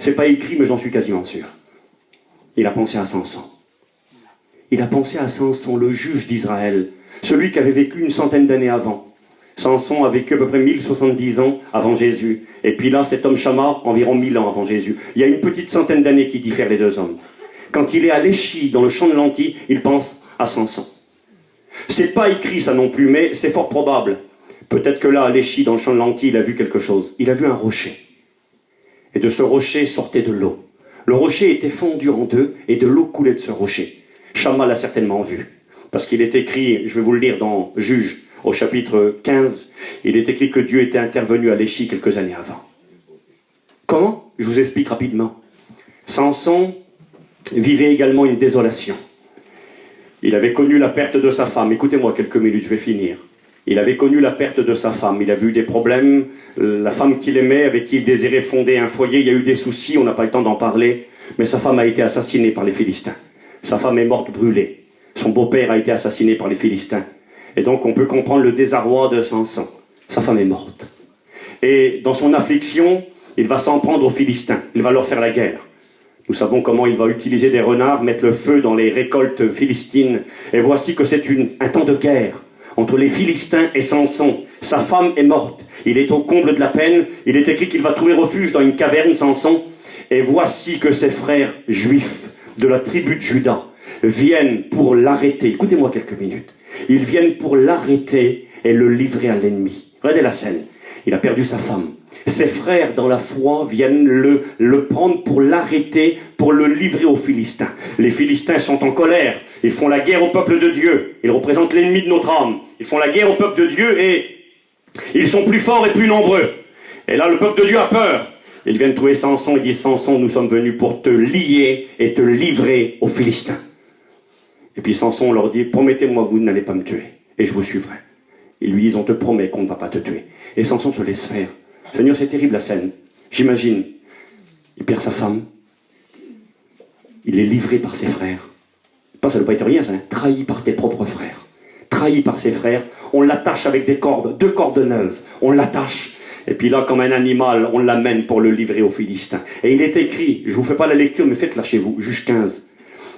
C'est pas écrit, mais j'en suis quasiment sûr. Il a pensé à Samson. Il a pensé à Samson, le juge d'Israël, celui qui avait vécu une centaine d'années avant. Samson a vécu à peu près 1070 ans avant Jésus. Et puis là, cet homme Shamma, environ 1000 ans avant Jésus. Il y a une petite centaine d'années qui diffèrent les 2 hommes. Quand il est à Léchi, dans le champ de lentilles, il pense à Samson. C'est pas écrit ça non plus, mais c'est fort probable. Peut-être que là, à Léchi, dans le champ de lentilles, il a vu quelque chose. Il a vu un rocher. Et de ce rocher sortait de l'eau. Le rocher était fondu en 2 et de l'eau coulait de ce rocher. Shamma l'a certainement vu. Parce qu'il est écrit, je vais vous le lire dans Juges, au chapitre 15, il est écrit que Dieu était intervenu à Léchi quelques années avant. Comment? Je vous explique rapidement. Samson vivait également une désolation. Il avait connu la perte de sa femme. Écoutez-moi quelques minutes, je vais finir. Il avait connu la perte de sa femme. Il a vu des problèmes. La femme qu'il aimait, avec qui il désirait fonder un foyer, il y a eu des soucis, on n'a pas le temps d'en parler. Mais sa femme a été assassinée par les Philistins. Sa femme est morte brûlée. Son beau-père a été assassiné par les Philistins. Et donc on peut comprendre le désarroi de Samson. Sa femme est morte. Et dans son affliction, il va s'en prendre aux Philistins. Il va leur faire la guerre. Nous savons comment il va utiliser des renards, mettre le feu dans les récoltes philistines. Et voici que c'est un temps de guerre entre les Philistins et Samson. Sa femme est morte. Il est au comble de la peine. Il est écrit qu'il va trouver refuge dans une caverne, Samson. Et voici que ses frères juifs de la tribu de Juda viennent pour l'arrêter. Écoutez-moi quelques minutes. Ils viennent pour l'arrêter et le livrer à l'ennemi. Regardez la scène. Il a perdu sa femme. Ses frères dans la foi viennent le prendre pour l'arrêter, pour le livrer aux Philistins. Les Philistins sont en colère. Ils font la guerre au peuple de Dieu. Ils représentent l'ennemi de notre âme. Ils font la guerre au peuple de Dieu et ils sont plus forts et plus nombreux. Et là, le peuple de Dieu a peur. Ils viennent trouver Samson et disent, Samson, nous sommes venus pour te lier et te livrer aux Philistins. Et puis Samson leur dit, promettez-moi que vous n'allez pas me tuer et je vous suivrai. Ils lui disent, on te promet qu'on ne va pas te tuer. Et Samson se laisse faire. Seigneur, c'est terrible la scène. J'imagine. Il perd sa femme. Il est livré par ses frères. Ça ne doit pas être rien, ça. Trahi par tes propres frères. Trahi par ses frères. On l'attache avec des cordes, 2 cordes neuves. On l'attache. Et puis là, comme un animal, on l'amène pour le livrer aux Philistins. Et il est écrit, je ne vous fais pas la lecture, mais faites-la chez vous, Juge 15.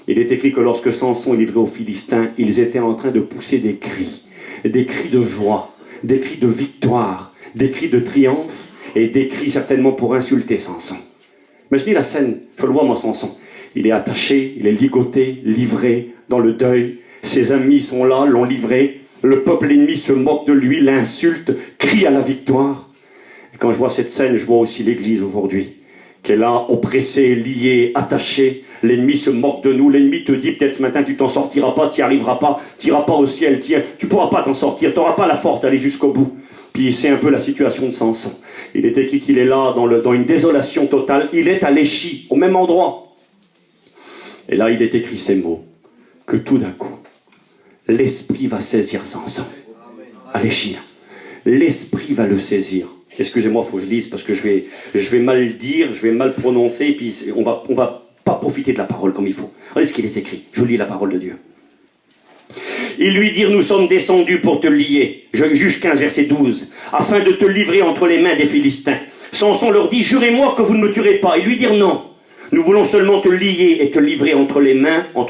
Il est écrit que lorsque Samson est livré aux Philistins, ils étaient en train de pousser des cris de joie, des cris de victoire, des cris de triomphe, et des cris certainement pour insulter Samson. Imaginez la scène, je le vois moi Samson. Il est attaché, il est ligoté, livré dans le deuil. Ses amis sont là, l'ont livré. Le peuple ennemi se moque de lui, l'insulte, crie à la victoire. Et quand je vois cette scène, je vois aussi l'Église aujourd'hui, qui est là, oppressée, liée, attachée. L'ennemi se moque de nous. L'ennemi te dit peut-être ce matin, tu t'en sortiras pas, tu n'y arriveras pas, tu n'iras pas au ciel, tu ne pourras pas t'en sortir, tu n'auras pas la force d'aller jusqu'au bout. Puis c'est un peu la situation de Samson. Il est écrit qu'il est là dans une désolation totale. Il est à Léchi, au même endroit. Et là, il est écrit ces mots, que tout d'un coup, l'Esprit va saisir Samson. À Léchi. L'Esprit va le saisir. Excusez-moi, il faut que je lise parce que je vais mal le dire, je vais mal prononcer, et puis on va pas profiter de la parole comme il faut. Regardez ce qu'il est écrit. Je lis la parole de Dieu. Ils lui dirent, nous sommes descendus pour te lier. Juge 15, verset 12. Afin de te livrer entre les mains des Philistins. Samson leur dit, jurez-moi que vous ne me tuerez pas. Ils lui dirent, non. Nous voulons seulement te lier et te livrer entre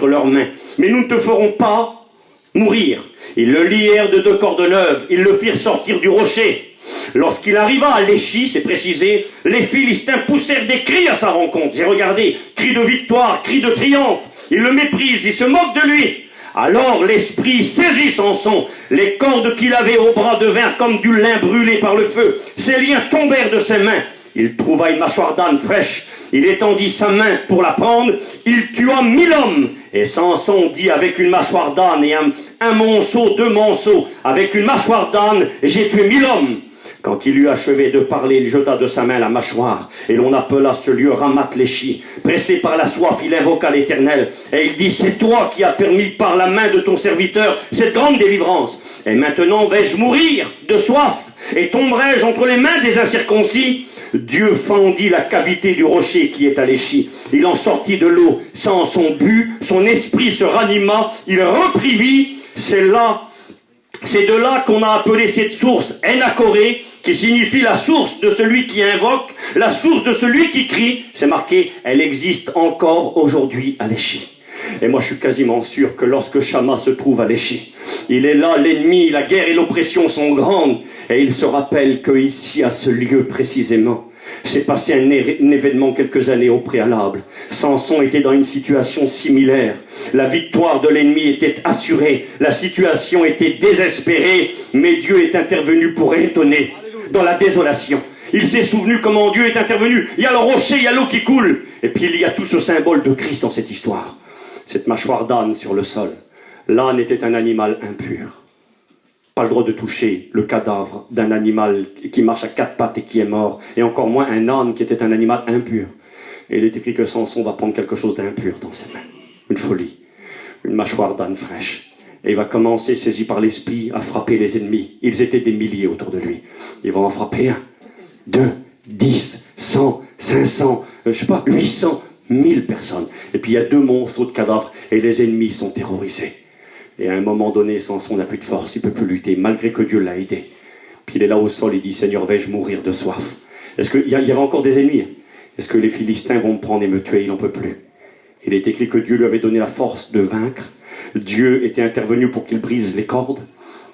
leurs mains. Mais nous ne te ferons pas mourir. Ils le lièrent de 2 cordes neuves. Ils le firent sortir du rocher. Lorsqu'il arriva à Léchi, c'est précisé, les Philistins poussèrent des cris à sa rencontre. J'ai regardé, cris de victoire, cris de triomphe. Ils le méprisent, ils se moquent de lui. Alors l'Esprit saisit Samson. Les cordes qu'il avait au bras devinrent comme du lin brûlé par le feu. Ses liens tombèrent de ses mains. Il trouva une mâchoire d'âne fraîche. Il étendit sa main pour la prendre. Il tua 1000 hommes. Et Samson dit avec une mâchoire d'âne et un monceau, 2 monceaux, avec une mâchoire d'âne, j'ai tué 1000 hommes. Quand il eut achevé de parler, il jeta de sa main la mâchoire, et l'on appela ce lieu Ramath-Léchi. Pressé par la soif, il invoqua l'Éternel, et il dit, c'est toi qui as permis par la main de ton serviteur cette grande délivrance. Et maintenant vais-je mourir de soif, et tomberai-je entre les mains des incirconcis? Dieu fendit la cavité du rocher qui est à Léchi. Il en sortit de l'eau sans son but, son esprit se ranima, il reprit vie. C'est de là qu'on a appelé cette source Enakoré, qui signifie la source de celui qui invoque, la source de celui qui crie. C'est marqué, elle existe encore aujourd'hui à Léchi. Et moi je suis quasiment sûr que lorsque Shamma se trouve à Léchi, il est là, l'ennemi, la guerre et l'oppression sont grandes, et il se rappelle qu'ici, à ce lieu précisément, s'est passé un événement quelques années au préalable. Samson était dans une situation similaire. La victoire de l'ennemi était assurée. La situation était désespérée. Mais Dieu est intervenu pour étonner dans la désolation. Il s'est souvenu comment Dieu est intervenu. Il y a le rocher, il y a l'eau qui coule. Et puis il y a tout ce symbole de Christ dans cette histoire. Cette mâchoire d'âne sur le sol. L'âne était un animal impur. Pas le droit de toucher le cadavre d'un animal qui marche à 4 pattes et qui est mort, et encore moins un âne qui était un animal impur. Et il est écrit que Samson va prendre quelque chose d'impur dans ses mains, une folie, une mâchoire d'âne fraîche, et il va commencer, saisi par l'esprit, à frapper les ennemis. Ils étaient des milliers autour de lui. Il va en frapper 1, 2, 10, 100, 500, 800, 1000 personnes. Et puis il y a 2 monceaux de cadavres, et les ennemis sont terrorisés. Et à un moment donné, Samson n'a plus de force, il ne peut plus lutter, malgré que Dieu l'a aidé. Puis il est là au sol, il dit, Seigneur, vais-je mourir de soif? Est-ce qu'il y avait encore des ennemis? Est-ce que les Philistins vont me prendre et me tuer? Il n'en peut plus. Il est écrit que Dieu lui avait donné la force de vaincre. Dieu était intervenu pour qu'il brise les cordes.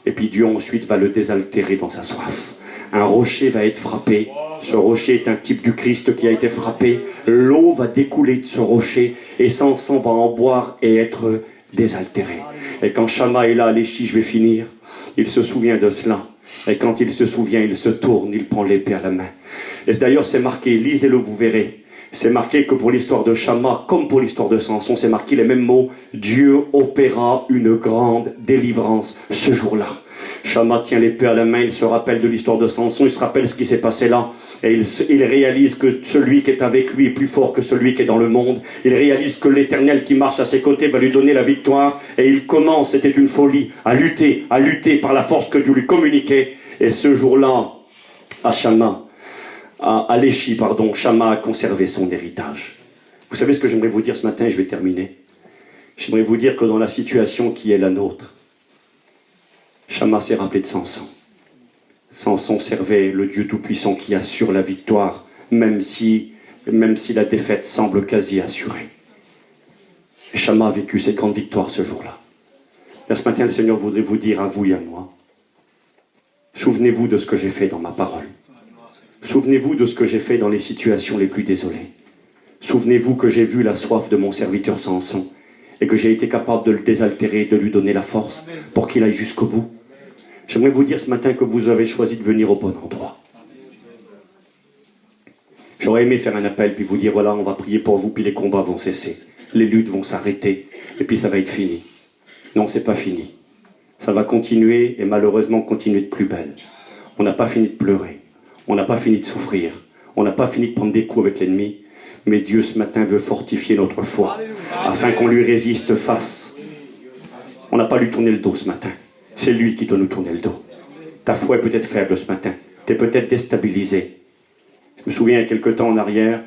Et puis Dieu ensuite va le désaltérer dans sa soif. Un rocher va être frappé. Ce rocher est un type du Christ qui a été frappé. L'eau va découler de ce rocher et Samson va en boire et être désaltéré. Et quand Shamma est là à Léchi, je vais finir, il se souvient de cela. Et quand il se souvient, il se tourne, il prend l'épée à la main. Et d'ailleurs, c'est marqué, lisez-le, vous verrez. C'est marqué que pour l'histoire de Shamma, comme pour l'histoire de Samson, c'est marqué les mêmes mots. Dieu opéra une grande délivrance ce jour-là. Shamma tient l'épée à la main, il se rappelle de l'histoire de Samson, il se rappelle ce qui s'est passé là. Et il réalise que celui qui est avec lui est plus fort que celui qui est dans le monde. Il réalise que l'Éternel qui marche à ses côtés va lui donner la victoire. Et il commence, c'était une folie, à lutter par la force que Dieu lui communiquait. Et ce jour-là, à Léchi, Shamma a conservé son héritage. Vous savez ce que j'aimerais vous dire ce matin, je vais terminer. J'aimerais vous dire que dans la situation qui est la nôtre, Shamma s'est rappelé de Samson. Samson servait le Dieu Tout-Puissant qui assure la victoire, même si la défaite semble quasi assurée. Et Shamma a vécu cette grande victoire ce jour-là. Là, ce matin, le Seigneur voudrait vous dire à vous et à moi, souvenez-vous de ce que j'ai fait dans ma parole. Souvenez-vous de ce que j'ai fait dans les situations les plus désolées. Souvenez-vous que j'ai vu la soif de mon serviteur Samson et que j'ai été capable de le désaltérer, de lui donner la force pour qu'il aille jusqu'au bout. J'aimerais vous dire ce matin que vous avez choisi de venir au bon endroit. J'aurais aimé faire un appel puis vous dire voilà, on va prier pour vous puis les combats vont cesser, les luttes vont s'arrêter et puis ça va être fini. Non, c'est pas fini. Ça va continuer et malheureusement continuer de plus belle. On n'a pas fini de pleurer, on n'a pas fini de souffrir, on n'a pas fini de prendre des coups avec l'ennemi, mais Dieu ce matin veut fortifier notre foi afin qu'on lui résiste face. On n'a pas lui tourner le dos ce matin, c'est lui qui doit nous tourner le dos. Ta foi est peut-être faible ce matin, tu es peut-être déstabilisé. Je me souviens il y a quelque temps en arrière,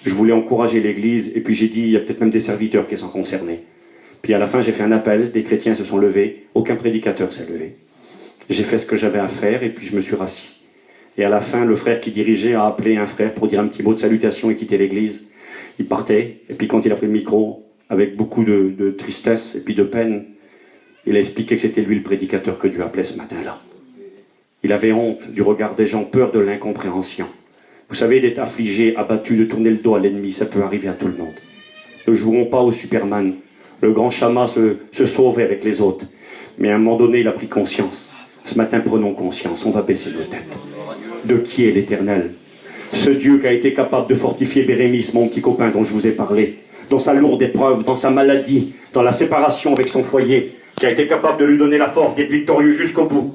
je voulais encourager l'église et puis j'ai dit il y a peut-être même des serviteurs qui sont concernés. Puis à la fin j'ai fait un appel, des chrétiens se sont levés, aucun prédicateur s'est levé. J'ai fait ce que j'avais à faire et puis je me suis rassis. Et à la fin, le frère qui dirigeait a appelé un frère pour dire un petit mot de salutation et quitter l'église. Il partait, et puis quand il a pris le micro, avec beaucoup de tristesse et puis de peine, il a expliqué que c'était lui le prédicateur que Dieu appelait ce matin-là. Il avait honte du regard des gens, peur de l'incompréhension. Vous savez, d'être affligé, abattu, de tourner le dos à l'ennemi, ça peut arriver à tout le monde. Ne jouons pas au Superman. Le grand Shama se sauvait avec les autres. Mais à un moment donné, il a pris conscience. Ce matin, prenons conscience, on va baisser nos têtes. De qui est l'Éternel? Ce Dieu qui a été capable de fortifier Bérémis, mon petit copain dont je vous ai parlé, dans sa lourde épreuve, dans sa maladie, dans la séparation avec son foyer, qui a été capable de lui donner la force d'être victorieux jusqu'au bout.